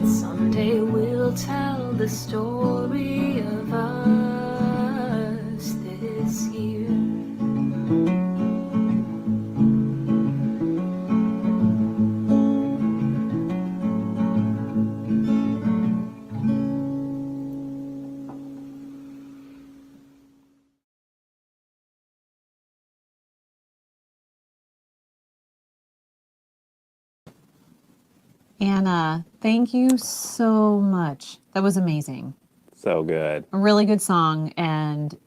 Someday we'll tell the story of us this year. Anna, thank you so much. That was amazing. So good. A really good song, and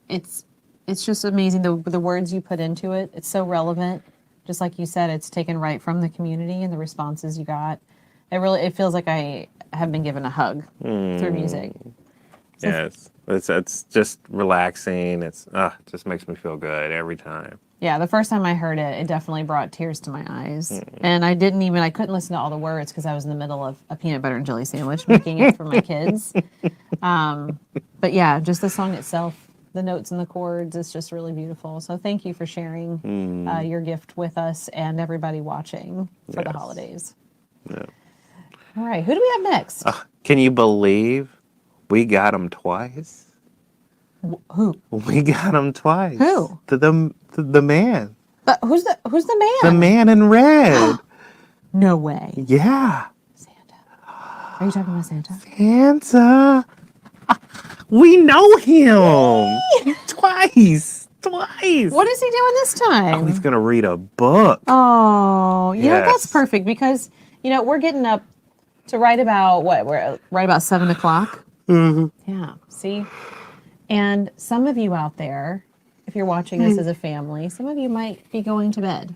it's just amazing the words you put into it. It's so relevant. Just like you said, it's taken right from the community and the responses you got. It feels like I have been given a hug through music. So Yes, it's just relaxing. It just makes me feel good every time. yeah, the first time I heard it, it definitely brought tears to my eyes. And I couldn't listen to all the words because I was in the middle of a peanut butter and jelly sandwich making it for my kids. But yeah, just the song itself, the notes and the chords, it's just really beautiful. So thank you for sharing your gift with us and everybody watching for the holidays. Yeah. All right, who do we have next? Can you believe we got them twice? Who? We got them twice. Who? The man. But who's the man? The man in red. No way. Yeah. Santa. Are you talking about Santa? Santa. We know him. Twice. What is he doing this time? Oh, he's going to read a book. Oh, you know, that's Yes. perfect because, we're getting up to right about 7 o'clock. Mm-hmm. Yeah, see? And some of you out there, if you're watching this as a family, some of you might be going to bed.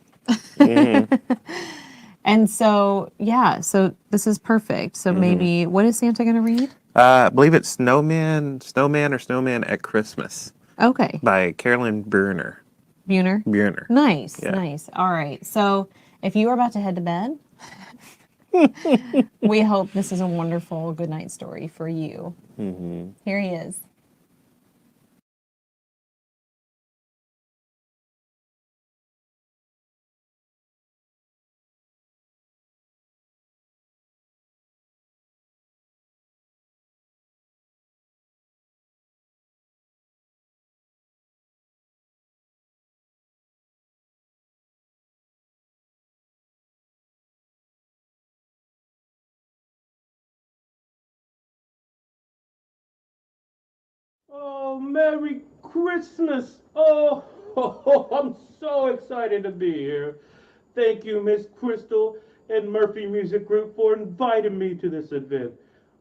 And so, so this is perfect. So maybe, what is Santa going to read? I believe it's Snowman at Christmas Okay. by Carolyn Burner. Buhner? Buhner. Nice, Yeah. nice. All right. So if you are about to head to bed, we hope this is a wonderful good night story for you. Here he is. Oh, Merry Christmas! I'm so excited to be here. Thank you, Miss Crystal and Murphy Music Group, for inviting me to this event.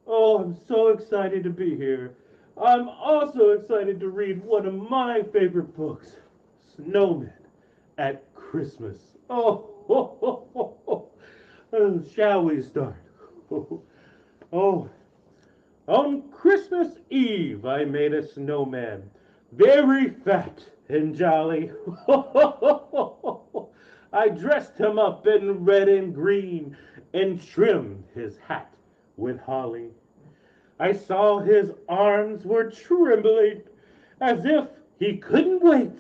Oh, I'm so excited to be here. I'm also excited to read one of my favorite books, Snowmen at Christmas. Shall we start? Oh, on Christmas Eve, I made a snowman, very fat and jolly. I dressed him up in red and green and trimmed his hat with holly. I saw his arms were trembling as if he couldn't wait.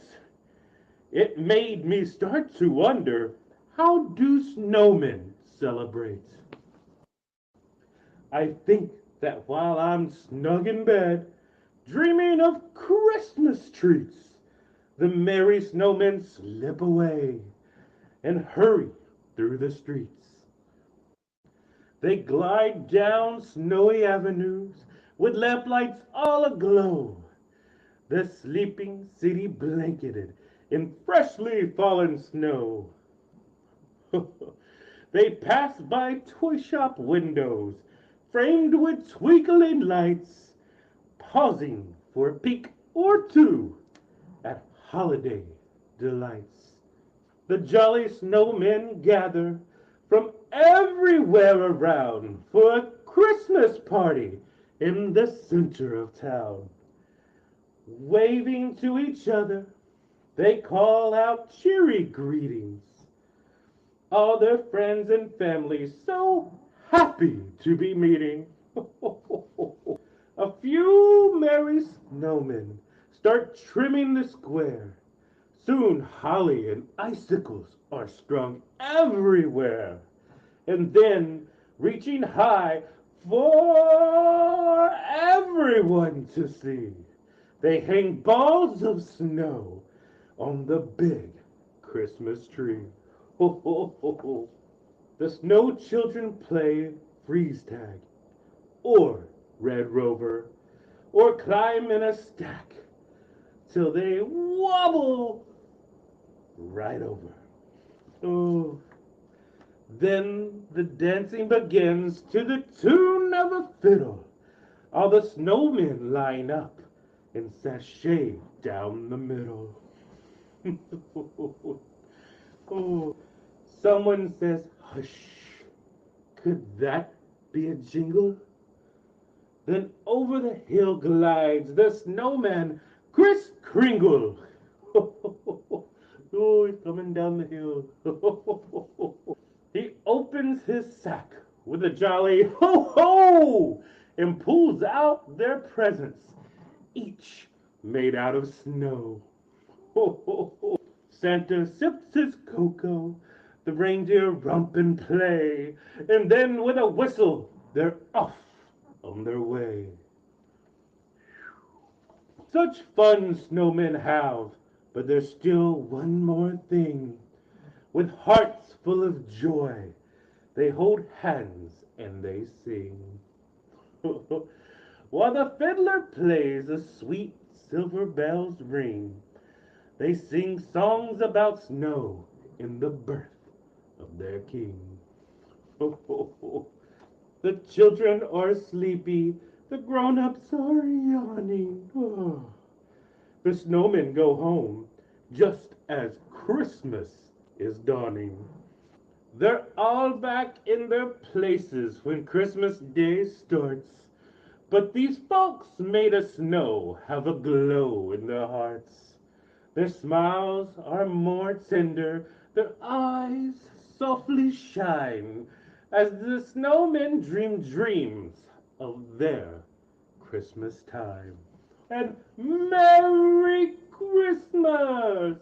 It made me start to wonder, how do snowmen celebrate? I think that while I'm snug in bed, dreaming of Christmas treats, the merry snowmen slip away and hurry through the streets. They glide down snowy avenues with lamplights all aglow, the sleeping city blanketed in freshly fallen snow. They pass by toy shop windows framed with twinkling lights, pausing for a peek or two at holiday delights. The jolly snowmen gather from everywhere around for a Christmas party in the center of town. Waving to each other, they call out cheery greetings. All their friends and family so happy to be meeting. A few merry snowmen start trimming the square. Soon holly and icicles are strung everywhere. And then, reaching high for everyone to see, they hang balls of snow on the big Christmas tree. The snow children play freeze tag, or Red Rover, or climb in a stack till they wobble right over. Oh, then the dancing begins to the tune of a fiddle. All the snowmen line up and sashay down the middle. Oh, someone says, hush, could that be a jingle? Then over the hill glides the snowman, Kris Kringle. Oh, he's coming down the hill. He opens his sack with a jolly ho-ho and pulls out their presents, each made out of snow. Santa sips his cocoa, the reindeer romp and play, and then with a whistle, they're off on their way. Such fun snowmen have, but there's still one more thing. With hearts full of joy, they hold hands and they sing. While the fiddler plays, the sweet silver bells ring. They sing songs about snow in the birth of their king. The children are sleepy, the grown-ups are yawning. The snowmen go home just as Christmas is dawning. They're all back in their places when Christmas Day starts. But these folks made of snow have a glow in their hearts. Their smiles are more tender, their eyes softly shine, as the snowmen dream dreams of their Christmas time. And Merry Christmas!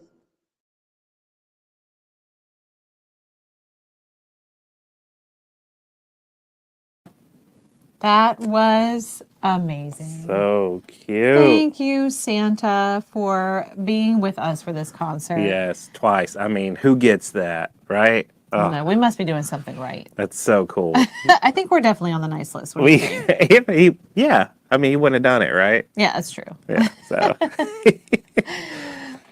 That was amazing. So cute. Thank you, Santa, for being with us for this concert. Yes, twice. I mean, who gets that, right? I don't know, we must be doing something right. That's so cool. I think we're definitely on the nice list. What do you think? Yeah, I mean, you wouldn't have done it, right? Yeah, that's true. Yeah. So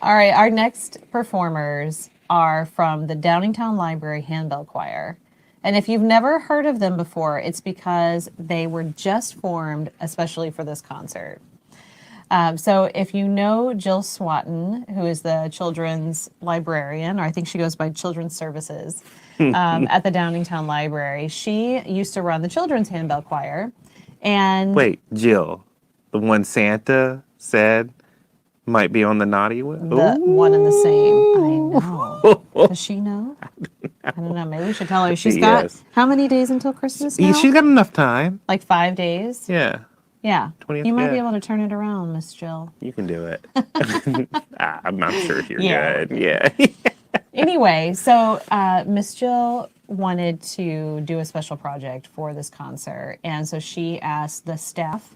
All right, our next performers are from the Downingtown Library Handbell Choir. And if you've never heard of them before, it's because they were just formed especially for this concert. So if you know Jill Swatton, who is the children's librarian, or I think she goes by Children's Services at the Downingtown Library, she used to run the children's handbell choir. And wait, Jill, the one Santa said might be on the naughty list. the one and the same. I know. Does she know? I don't know. Maybe we should tell her. She's got Yes. how many days until Christmas now? She's got enough time. Like 5 days? Yeah, Yeah. 20th, You might be yeah. able to turn it around, Miss Jill. you can do it. I'm not sure if you're Yeah. good. Yeah. Anyway, so Miss Jill wanted to do a special project for this concert. And so she asked the staff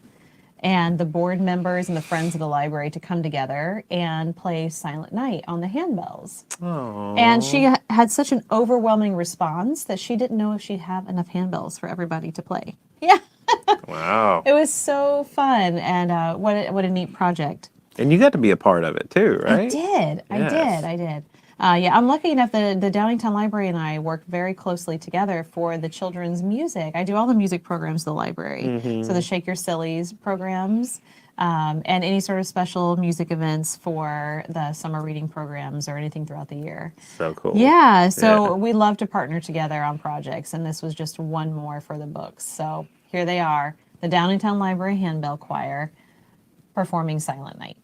and the board members and the friends of the library to come together and play Silent Night on the handbells. Oh. And she had such an overwhelming response that she didn't know if she'd have enough handbells for everybody to play. Yeah. Wow. It was so fun, and what a neat project. And you got to be a part of it too, right? I did. Yes. I did. Yeah, I'm lucky enough that the Downingtown Library and I work very closely together for the children's music. I do all the music programs at the library. So the Shake Your Sillies programs, and any sort of special music events for the summer reading programs or anything throughout the year. So cool. Yeah, so Yeah. we love to partner together on projects, and this was just one more for the books. So here they are, the Downingtown Library Handbell Choir performing Silent Night.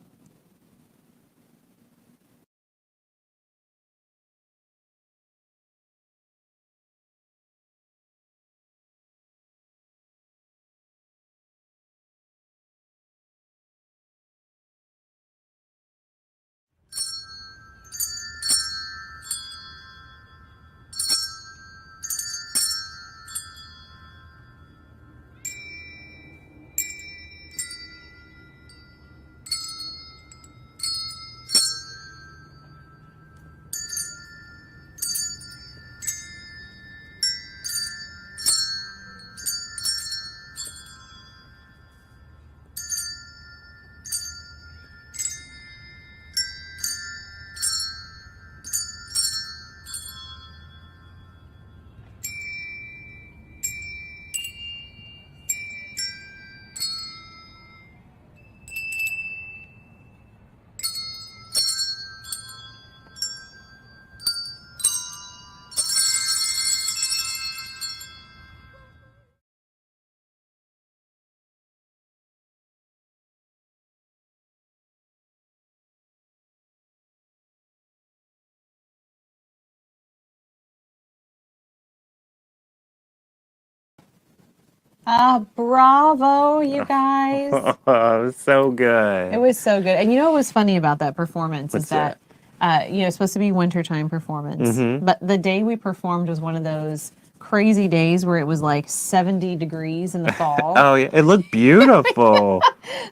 Bravo, you guys. Oh, so good. It was so good. And you know what was funny about that performance What's is that, it's supposed to be wintertime performance. But the day we performed was one of those crazy days where it was like 70 degrees in the fall. Oh yeah, it looked beautiful.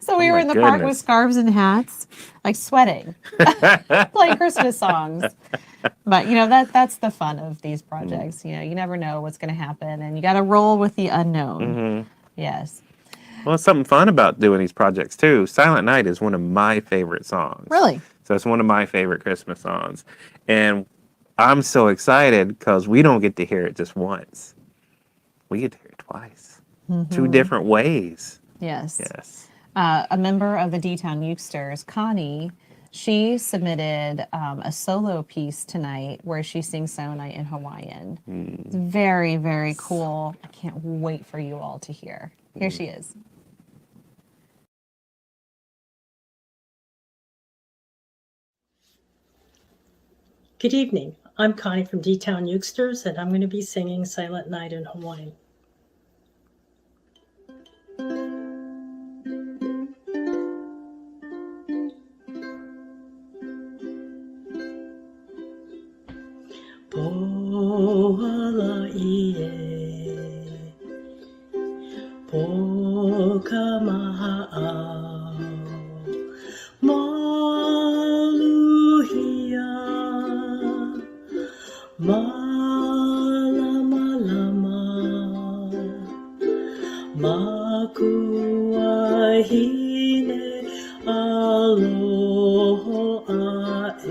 So we Oh were my in the park with goodness. scarves and hats, like sweating, playing Christmas songs. But that's the fun of these projects. You never know what's going to happen, and you got to roll with the unknown. Yes. Well, something fun about doing these projects too. Silent Night is one of my favorite songs. Really? So it's one of my favorite Christmas songs. And I'm so excited because we don't get to hear it just once. We get to hear it twice. 2 different ways. Yes. Yes. A member of the D-Town Ukesters, Connie, she submitted a solo piece tonight where she sings Silent Night in Hawaiian. It's very, very cool. I can't wait for you all to hear. Here she is. Good evening. I'm Connie from D-Town Ukesters, and I'm going to be singing Silent Night in Hawaiian. Po'alaie, po'kamaha'au, maluhia, malama, makua hine aloha e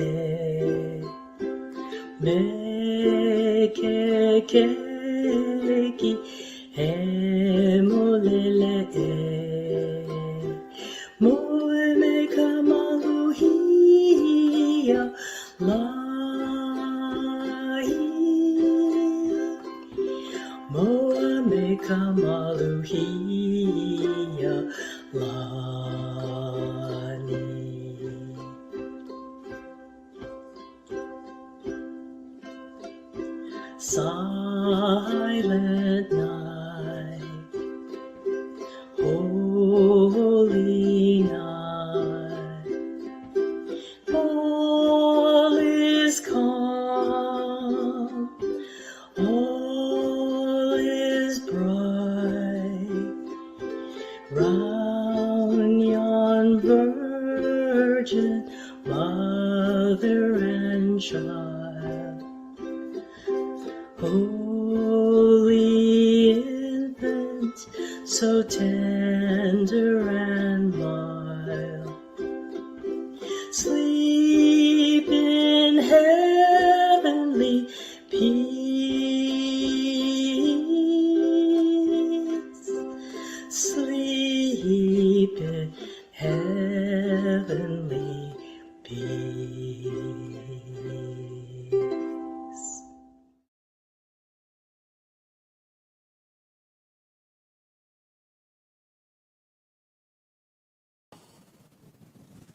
me ke keiki he molele e moe me ka maluhia lahi moa me ka maluhia lani. Silent night, holy night, all is calm, all is bright, round yon virgin mother and child. Holy infant, so tender and mild, sleep in heavenly peace, sleep in heavenly peace.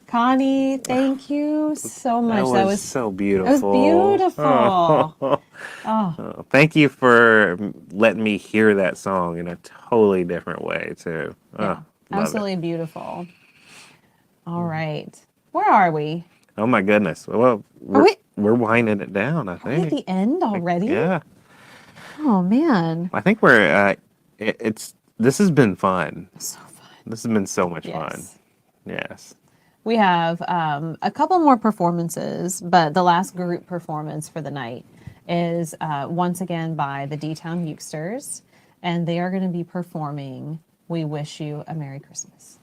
Connie, thank you so much. That was so beautiful. It was beautiful. Oh, Thank you for letting me hear that song in a totally different way too. yeah, Love absolutely it. beautiful. All right, where are we? Oh my goodness. Well, we're winding it down, I Are we at think. the end already? Yeah. Oh man. I think we're this has been fun. So fun. This has been so much Yes. fun. Yes. We have a couple more performances, but the last group performance for the night is once again by the D-Town Ukesters, and they are going to be performing We Wish You a Merry Christmas.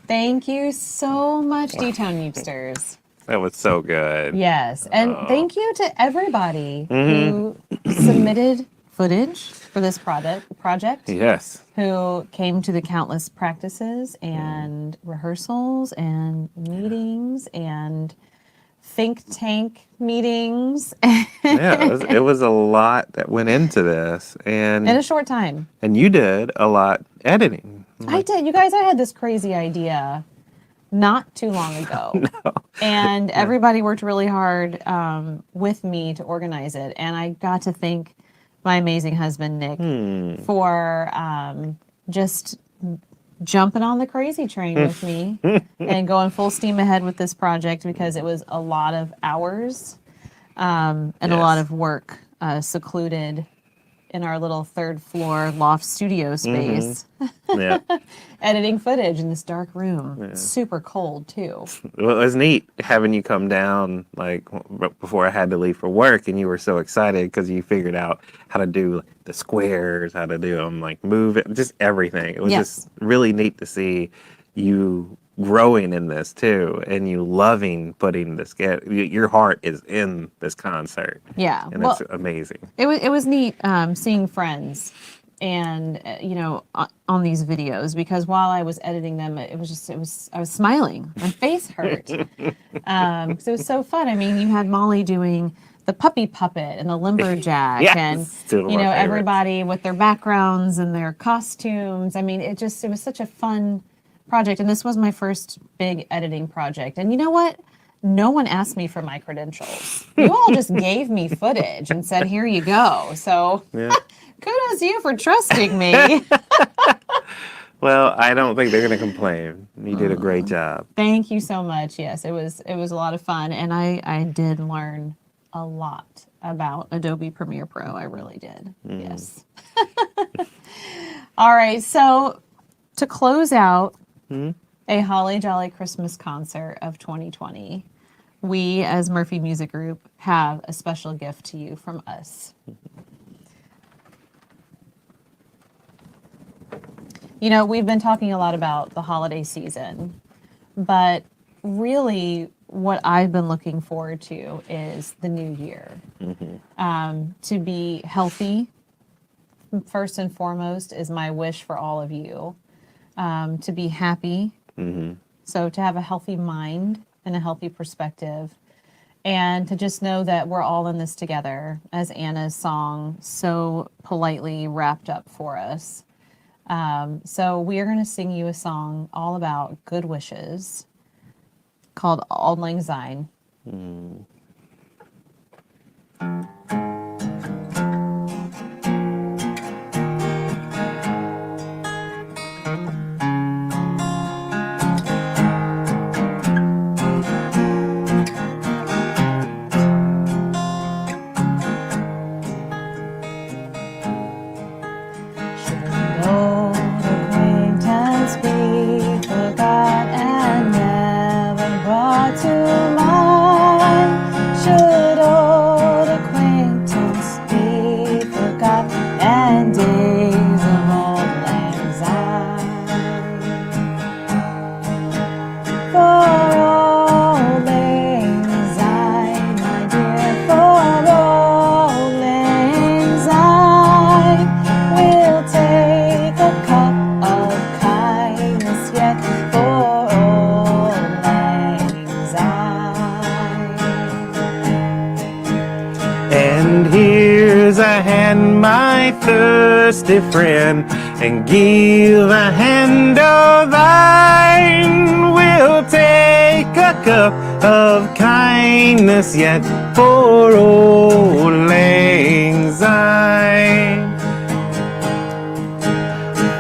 Thank you so much, D-Town Ukesters. That was so good. Yes, and thank you to everybody Mm-hmm. who submitted footage for this project. Yes. Who came to the countless practices and rehearsals and meetings and think tank meetings. Yeah, it was a lot that went into this, and In a short time. And you did a lot editing. I did. You guys, I had this crazy idea not too long ago. And everybody worked really hard with me to organize it. And I got to thank my amazing husband, Nick, for just jumping on the crazy train with me and going full steam ahead with this project, because it was a lot of hours and a lot of work secluded in our little third floor loft studio space. Yeah. Editing footage in this dark room. Yeah. Super cold too. Well, it was neat having you come down like before I had to leave for work, and you were so excited because you figured out how to do the squares, how to do them, like move it, just everything. It was just really neat to see you growing in this too, and you loving putting this. Your heart is in this concert. Yeah, and it's amazing. It was neat seeing friends and on these videos, because while I was editing them, I was smiling. My face hurt. So it was so fun. I mean, you had Molly doing the puppy puppet and the lumberjack, and everybody with their backgrounds and their costumes. I mean, it was such a fun project, and this was my first big editing project. And you know what? No one asked me for my credentials. You all just gave me footage and said, "Here you go." So kudos to you for trusting me. Well, I don't think they're going to complain. You did a great job. Thank you so much. Yes, it was a lot of fun, and I did learn a lot about Adobe Premiere Pro. I really did. Yes. All right. So to close out a Holly Jolly Christmas concert of 2020, we as Murphy Music Group have a special gift to you from us. You know, we've been talking a lot about the holiday season, but really what I've been looking forward to is the new year. To be healthy, first and foremost, is my wish for all of you. To be happy, so to have a healthy mind and a healthy perspective, and to just know that we're all in this together, as Anna's song so politely wrapped up for us. So we are going to sing you a song all about good wishes called Auld Lang Syne. Thirsty friend, and give a hand of thine. We'll take a cup of kindness yet for Auld Lang Syne.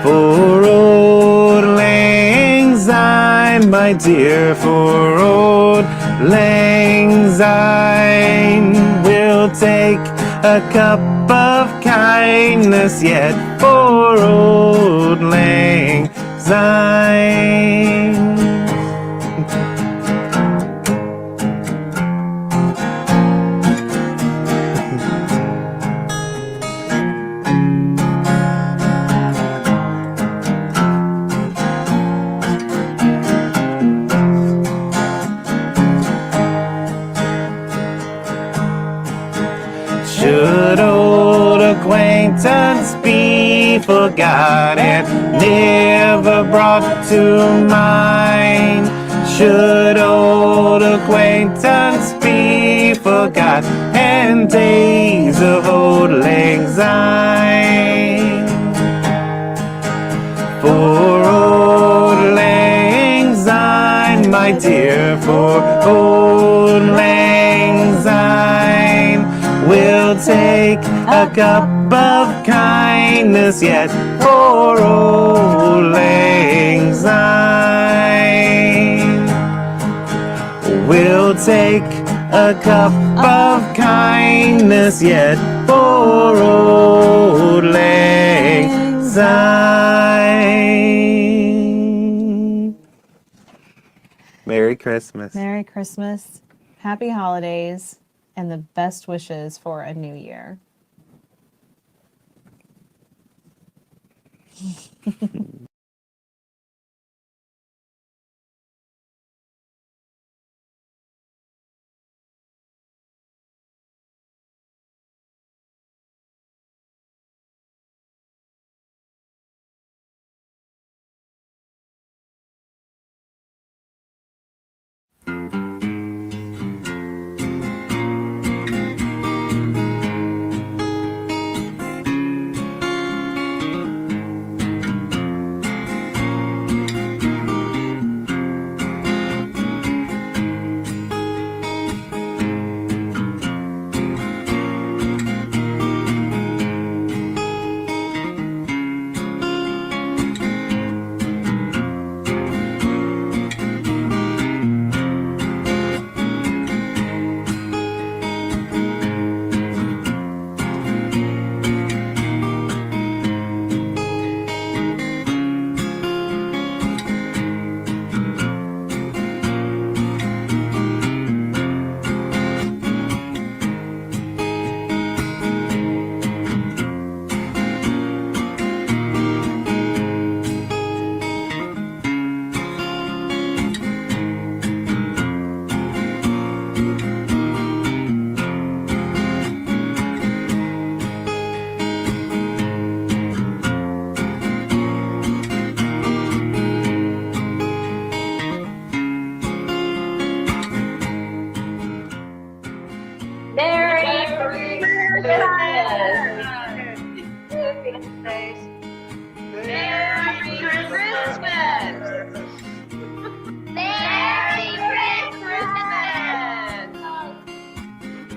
For Auld Lang Syne, my dear, for Auld Lang Syne. We'll take a cup of kindness yet for Auld Lang Syne. yet never brought to mind. Should old acquaintance be forgot, and days of old lang syne? For old lang syne, my dear, for old lang syne, we'll take a cup of kindness yet for old lang syne. We'll take a cup of kindness yet for old lang syne. Merry Christmas. Merry Christmas, happy holidays, and the best wishes for a new year.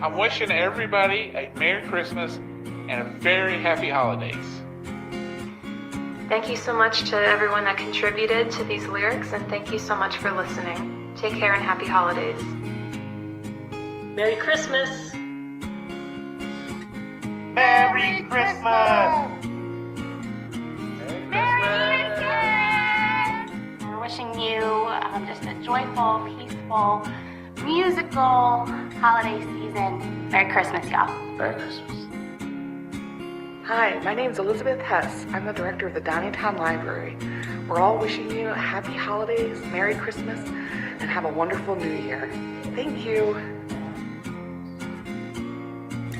I'm wishing everybody a Merry Christmas and a very happy holidays. Thank you so much to everyone that contributed to these lyrics, and thank you so much for listening. Take care and happy holidays. Merry Christmas. Merry Christmas! We're wishing you just a joyful, peaceful, musical holiday season. Merry Christmas, y'all. Merry Christmas. Hi, my name's Elizabeth Hess. I'm the director of the Downingtown Library. We're all wishing you happy holidays, Merry Christmas, and have a wonderful New Year. Thank you.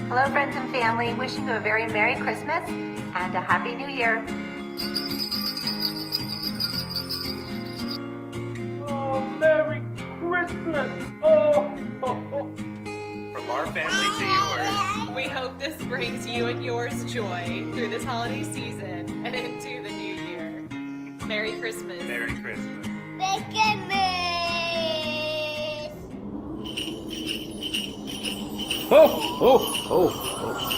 Hello, friends and family. Wishing you a very Merry Christmas and a Happy New Year. Oh, Merry Christmas! Oh. From our family to yours. We hope this brings you and yours joy through this holiday season and into the new year. Merry Christmas. Merry Christmas. Merry Christmas! Ho, ho, ho, ho.